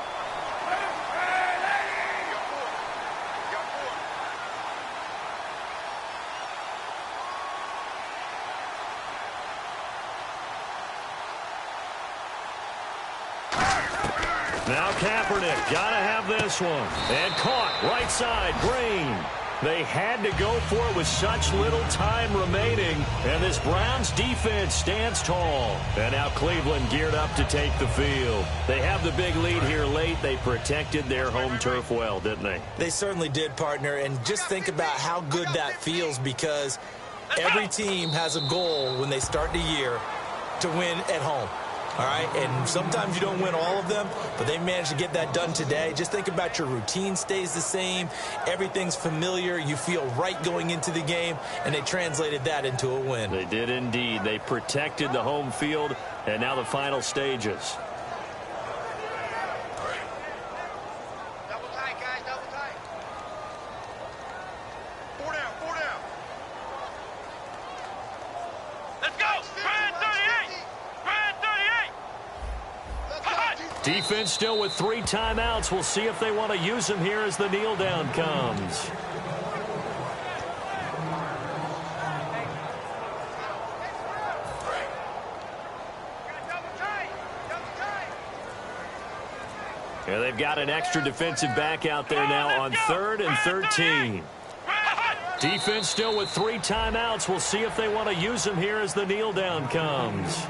Now Kaepernick, got to have this one. And caught, right side, Green. They had to go for it with such little time remaining. And this Browns defense stands tall. And now Cleveland geared up to take the field. They have the big lead here late. They protected their home turf well, didn't they? They certainly did, partner. And just think about how good that feels because every team has a goal when they start the year to win at home. All right, and sometimes you don't win all of them, but they managed to get that done today. Just think about your routine stays the same. Everything's familiar. You feel right going into the game, and they translated that into a win. They did indeed. They protected the home field, and now the final stages. Defense still with 3 timeouts. We'll see if they want to use them here as the kneel down comes. Yeah, they've got an extra defensive back out there now on 3rd and 13. Defense still with 3 timeouts. We'll see if they want to use them here as the kneel down comes.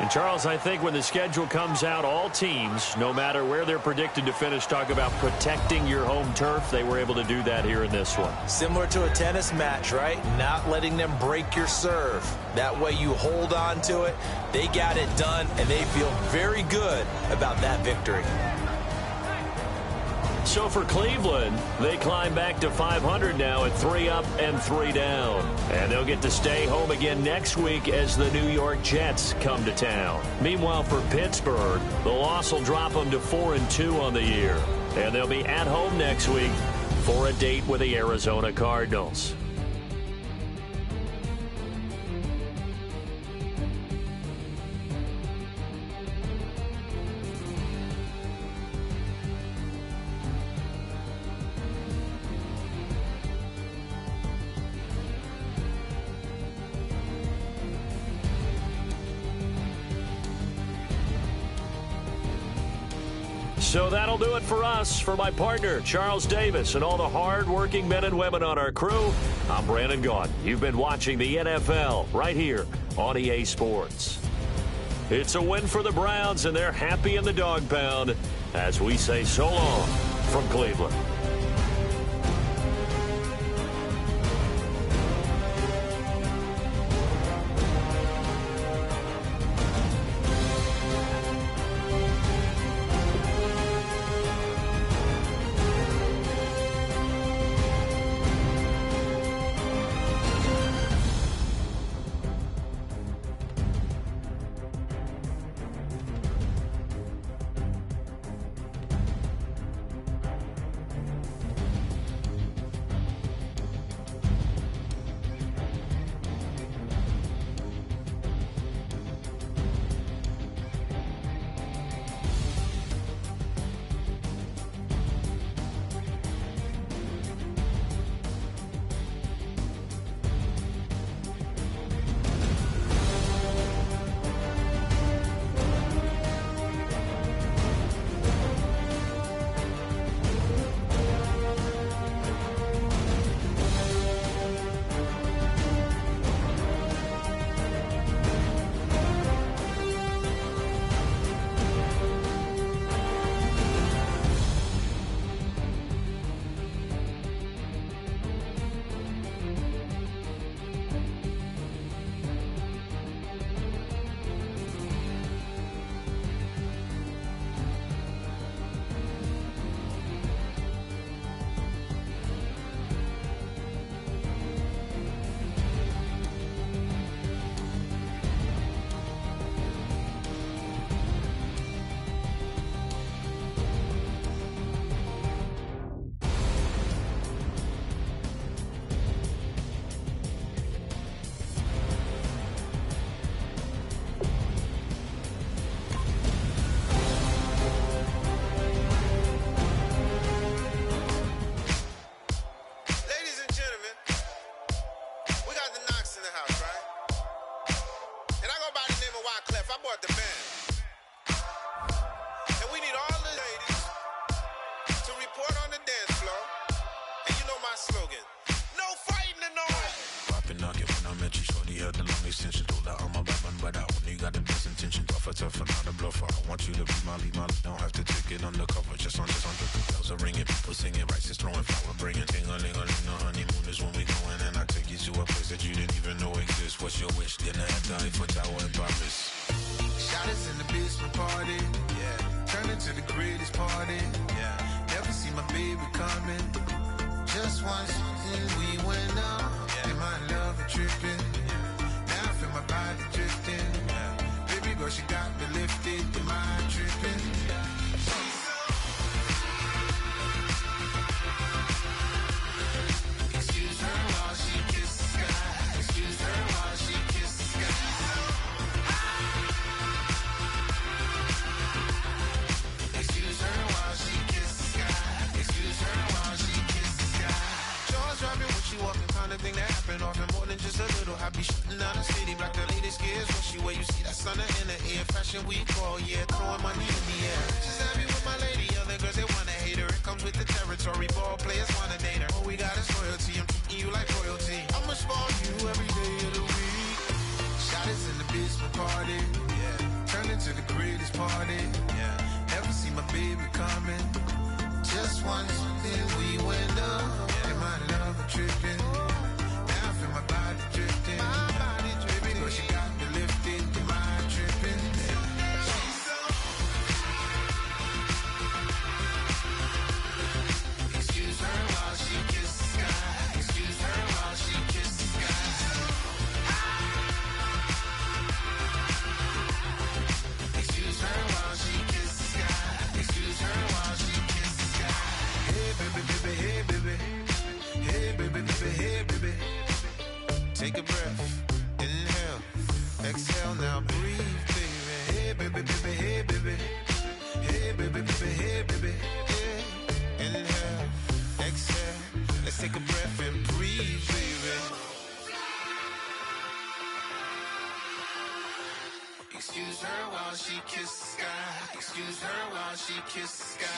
Charles, I think when the schedule comes out, all teams, no matter where they're predicted to finish, talk about protecting your home turf. They were able to do that here in this one. Similar to a tennis match, right? Not letting them break your serve. That way you hold on to it. They got it done, and they feel very good about that victory. So for Cleveland, they climb back to 500 now at 3 up and 3 down. And they'll get to stay home again next week as the New York Jets come to town. Meanwhile, for Pittsburgh, the loss will drop them to 4-2 on the year. And they'll be at home next week for a date with the Arizona Cardinals. So that'll do it for us. For my partner, Charles Davis, and all the hard-working men and women on our crew, I'm Brandon Gaudin. You've been watching the NFL right here on EA Sports. It's a win for the Browns, and they're happy in the dog pound as we say so long from Cleveland. Just once, and we went out. Yeah. And my love a tripping. Sunday in the air, fashion week all year, throwing money in the air. She's happy with my lady, other girls they wanna hate her. It comes with the territory, ball players wanna date her. All we got is loyalty, I'm treating you like royalty. I'ma spoil you every day of the week. Shot is in the basement party, yeah. Turn into the greatest party, yeah. Never see my baby coming. Just once, then we went up. Yeah. My love tripping. Now I feel my body drifting. My body dripping. But she got me lifted. Your mind tripping. She's so. Excuse her while she kisses the sky. Excuse her while she kisses the sky. Excuse her while she kisses the sky. Excuse her while she kisses the sky. Hey baby, baby, hey baby. Hey baby, baby, hey baby. Take a breath, inhale, exhale, now breathe, baby. Hey baby, baby, hey baby. Hey baby, baby, hey baby. Hey, inhale, exhale. Let's take a breath and breathe, baby. Excuse her while she kisses the sky. Excuse her while she kisses the sky.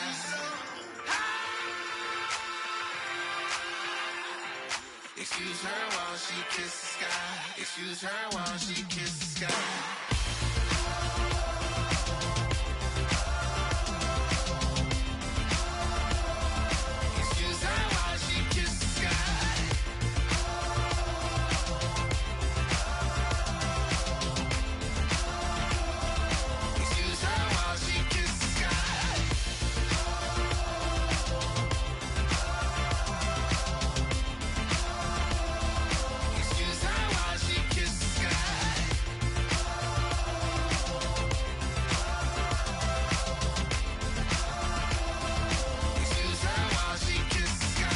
Excuse her while she kisses the sky. Excuse her while she kisses the sky. Excuse her while she kisses the sky. Excuse her while she kisses the sky. Excuse her while she kisses the sky. Excuse her while she kisses the sky.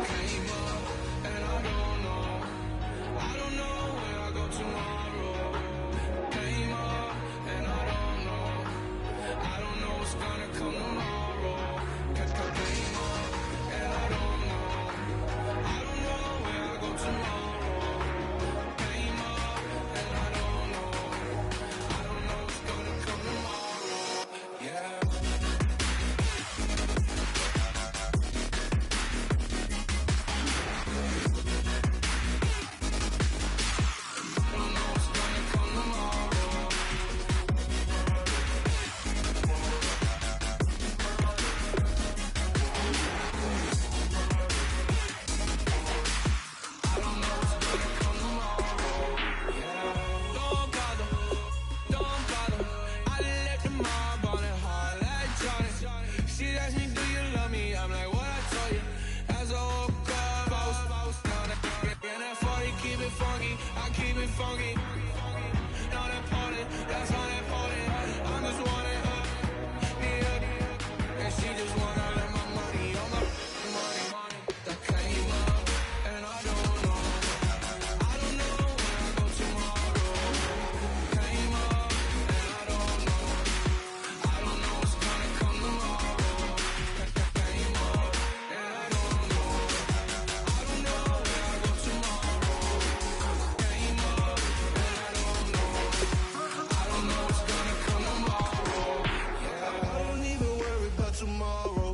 Came up and I don't know where I go tomorrow. Came up and I don't know what's gonna come tomorrow. Came up and I don't know where I go tomorrow. Came up and I don't know what's gonna come tomorrow. Yeah. Don't bother. I left the mob on it hard like Johnny. She asked me, do you love me? I'm like, what I told you. As a woke up, I was down and that 40, keep it funky. I keep it funky. Not important, that's unimportant. I'm just wanting her, me up. And she just wanna let my money on my money. That came up and I don't know where I go tomorrow. Came up and I don't know what's gonna come tomorrow. Came up and I don't know where I go tomorrow. Came up and I don't know what's gonna come tomorrow. Yeah. I don't even worry about tomorrow.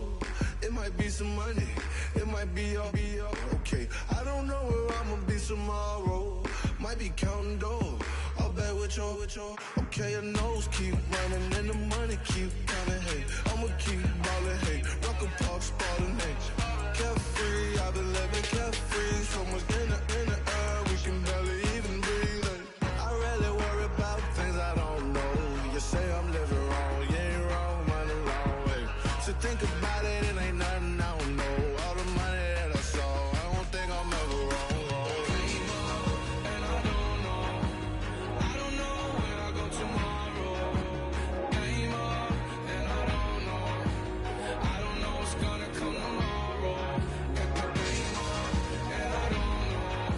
It might be some money, it might be all okay. I don't know where I'ma be tomorrow. Might be counting dough. I'll bet with your. Okay, your nose keep running and the money keep coming. Hey, I'ma keep ballin'. Hey, rock a park, spallin'. Hey, carefree, I've been living carefree. So much in the air, we can barely even breathe. Hey, I really worry about things I don't know. You say I'm living wrong, you ain't wrong, money long. Hey, so think about it, it ain't nothing I don't know. All the money that I saw, I don't think I'm ever wrong. Came up and I don't know where I go tomorrow. Came up and I don't know what's gonna come tomorrow. Came up and I don't know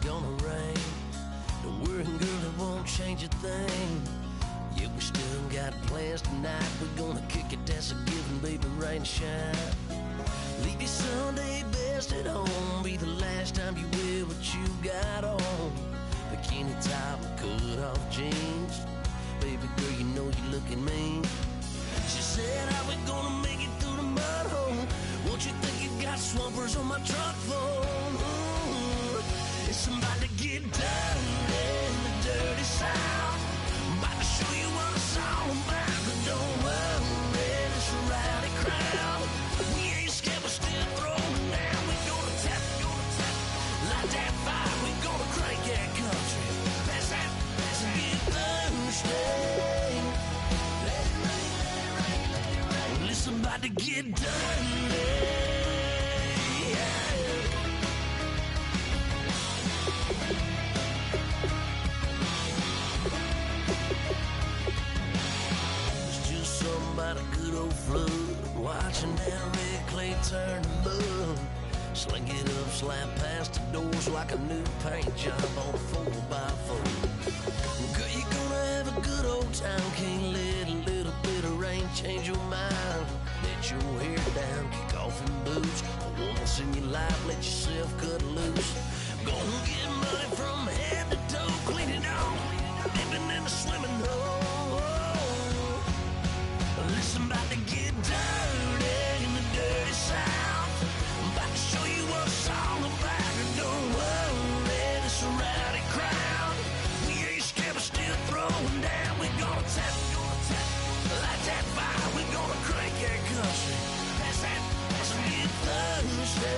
gonna rain. Don't worry, girl, it won't change a thing. Yeah, we still got plans tonight. We're gonna kick it, that's a given, baby, rain or shine. Leave your Sunday best at home. Be the last time you wear what you got on. Bikini top and cut off jeans. Baby girl, you know you looking mean. She said, how we gonna make it through the mud hole? Won't you think you got swampers on my truck phone? Ooh, it's about to get dirty in the dirty South. About to show you what it's all about. But don't worry, it's a rowdy crowd. We ain't scared, we're still throwing down. We gonna tap, light that fire. We gonna crank that country. Pass that, get thirsty. Let it rain, let it rain, let it rain. Well, it's about to get dirty. About a good old flood, watching that red clay turn to mud. Sling it up, slap past the doors like a new paint job on a 4x4. Girl, you're gonna have a good old time. Can't let a little bit of rain change your mind. Let your hair down, kick off in boots. Once in your life, let yourself cut loose. Gonna get money from head to toe, clean it off, dipping in the swimming hole. Listen, about to get dirty in the dirty South. I'm about to show you what it's all about. And don't worry, it's a rowdy crowd. We ain't scared, we're still throwing down. We gonna tap, light that fire. We gonna crank that country. Pass that, get thirsty.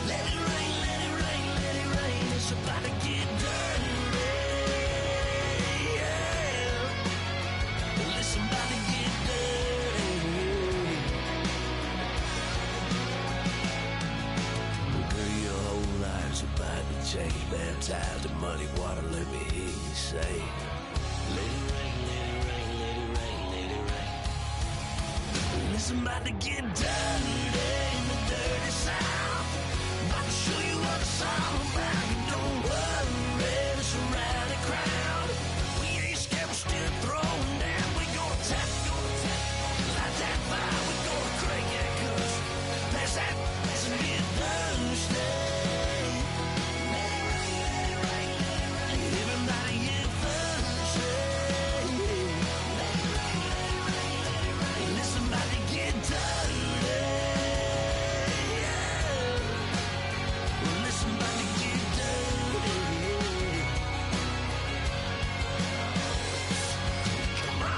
Let it rain, let it rain, let it rain. It's about to get dirty. Listen, about to get dirty. Girl, your whole life's about to change. Baptized in muddy water, let me hear you say, let it rain, let it rain, let it rain, let it rain. Listen, about to get dirty in the dirty South. About to show you what it's all about. Don't worry, it's a rowdy crowd. We ain't scared, we're still throwing down. Tap, light that fire. We gonna crank that country. Pass that, get thirsty. Let it rain, let it rain, let it rain. Everybody get thirsty. Let it rain, let it rain, let it rain. Listen, about to get dirty. Well, listen, about to get dirty. Come on.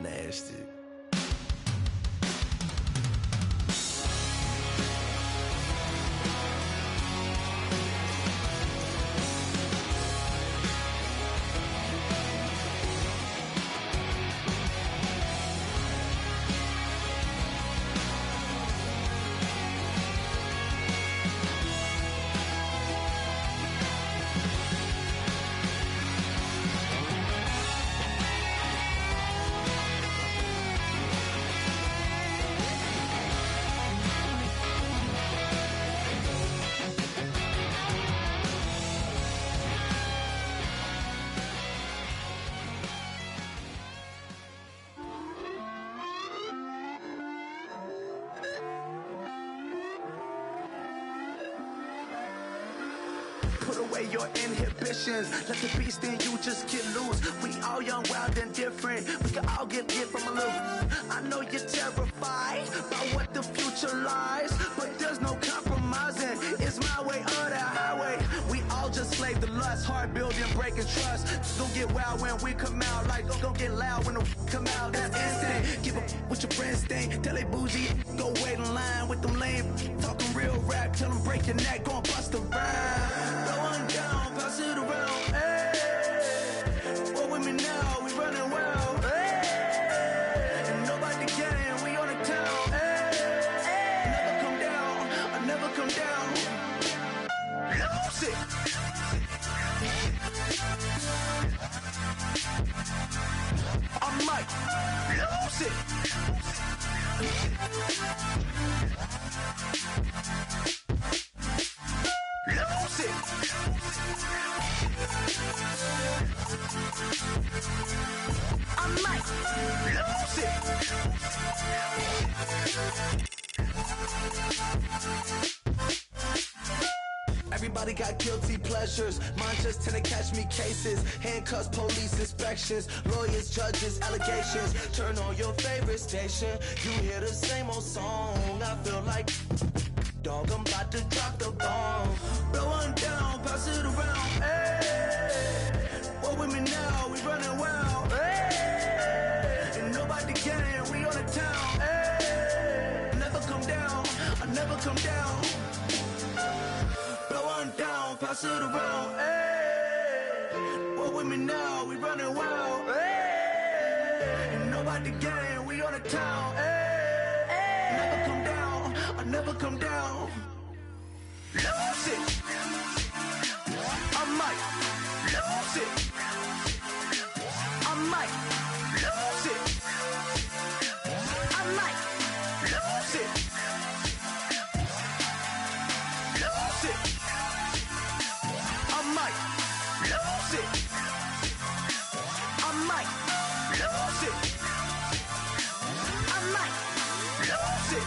Nasty. Put away your inhibitions. Let the beast in you just get loose. We all young, wild, and different. We can all get from a little. I know you're terrified about what the future lies, but there's no compromising. It's my way or the highway. We all just slave the lust, hard building, breaking trust. Don't get wild when we come out. Like don't get loud when the come out. That's instant. Give up what your friends think. Tell they bougie, go wait in line with them lame. Talking real rap, tell them break your neck, go and bust a rhyme. Going down, pass it around. Hey, what with me now? We running wild. Hey, and nobody getting, we on the town. Hey, never come down, I never come down. Lose it. lose it. Lose it. I might lose it. Everybody got guilty pleasures. Mine just tend to catch me cases. Handcuffs, police inspections, lawyers, judges, allegations. Turn on your favorite station. You hear the same old song. I feel like, dog, I'm about to drop the bomb. Blow one down, pass it around. Hey, what with me now? We running wild. Hey, and nobody game. We on the town. Hey, never come down. I never come down. Down, pass it around, hey. What with me now? We running wild, hey. And nobody gang, we on the town, hey. Never come down, I never come down. Lose it. I might lose it. I might lose it. I might lose it. Lose it. I might lose it. I might lose it. I might lose it.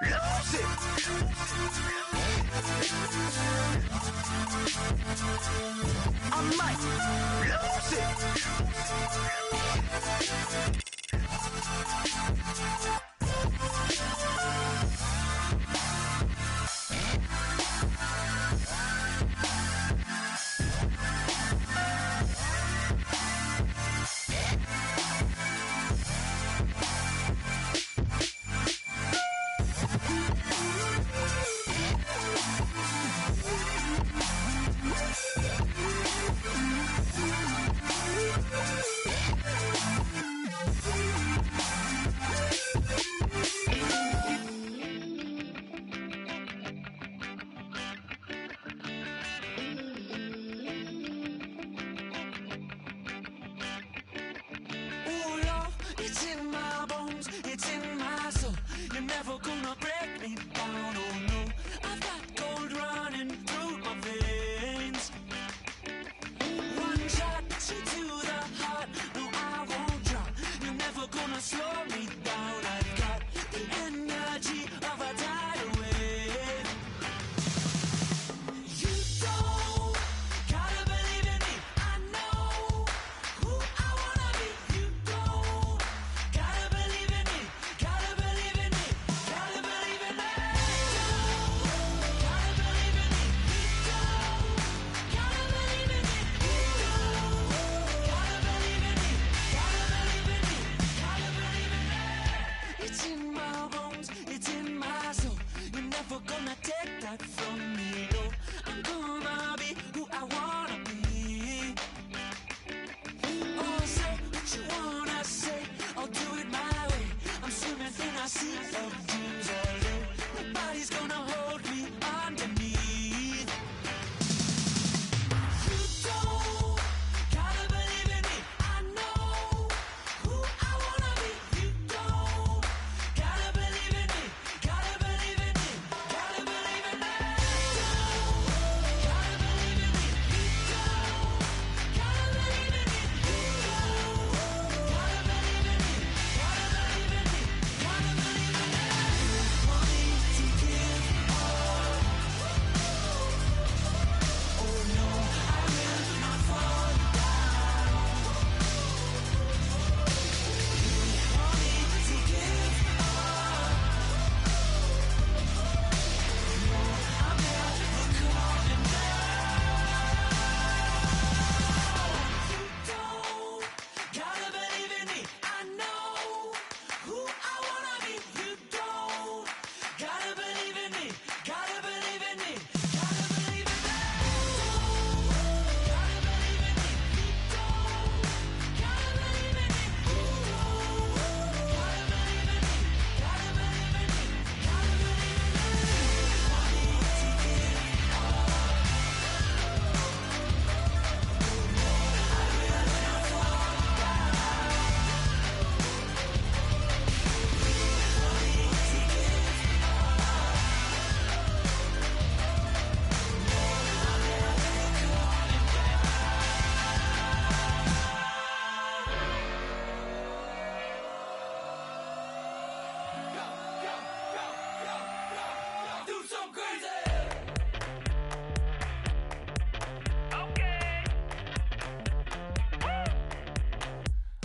Lose it. I might lose it.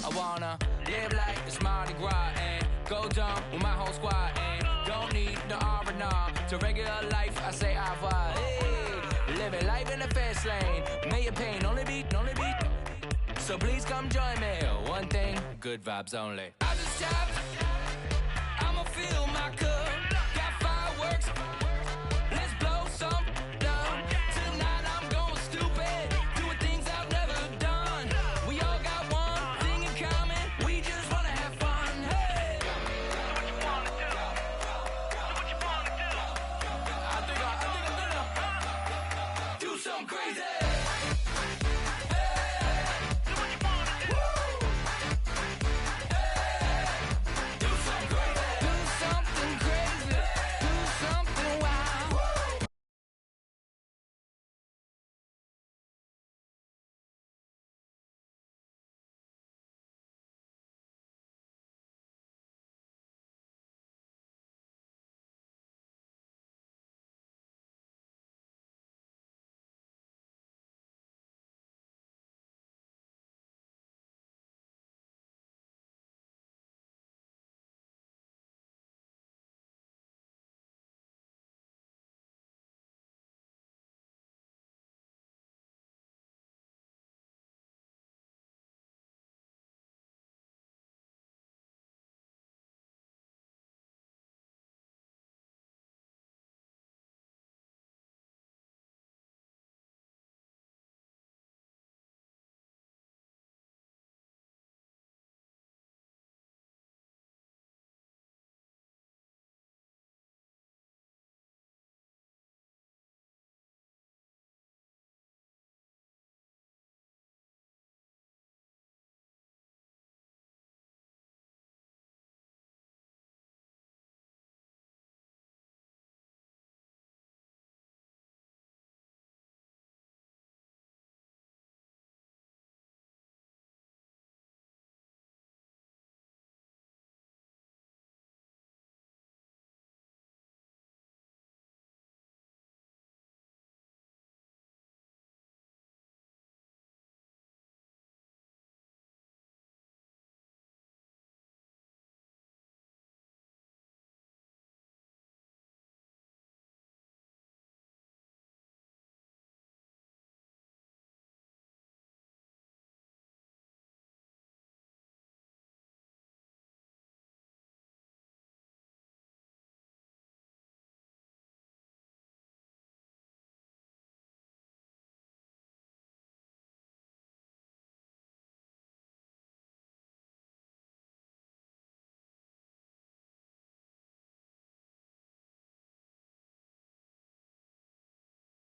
I wanna live like it's Mardi Gras and go dumb with my whole squad and don't need no R&R. To regular life, I say au revoir. Hey, living life in the fast lane. May your pain only be. So please come join me. One thing, good vibes only. I just tapped. I'ma fill my cup.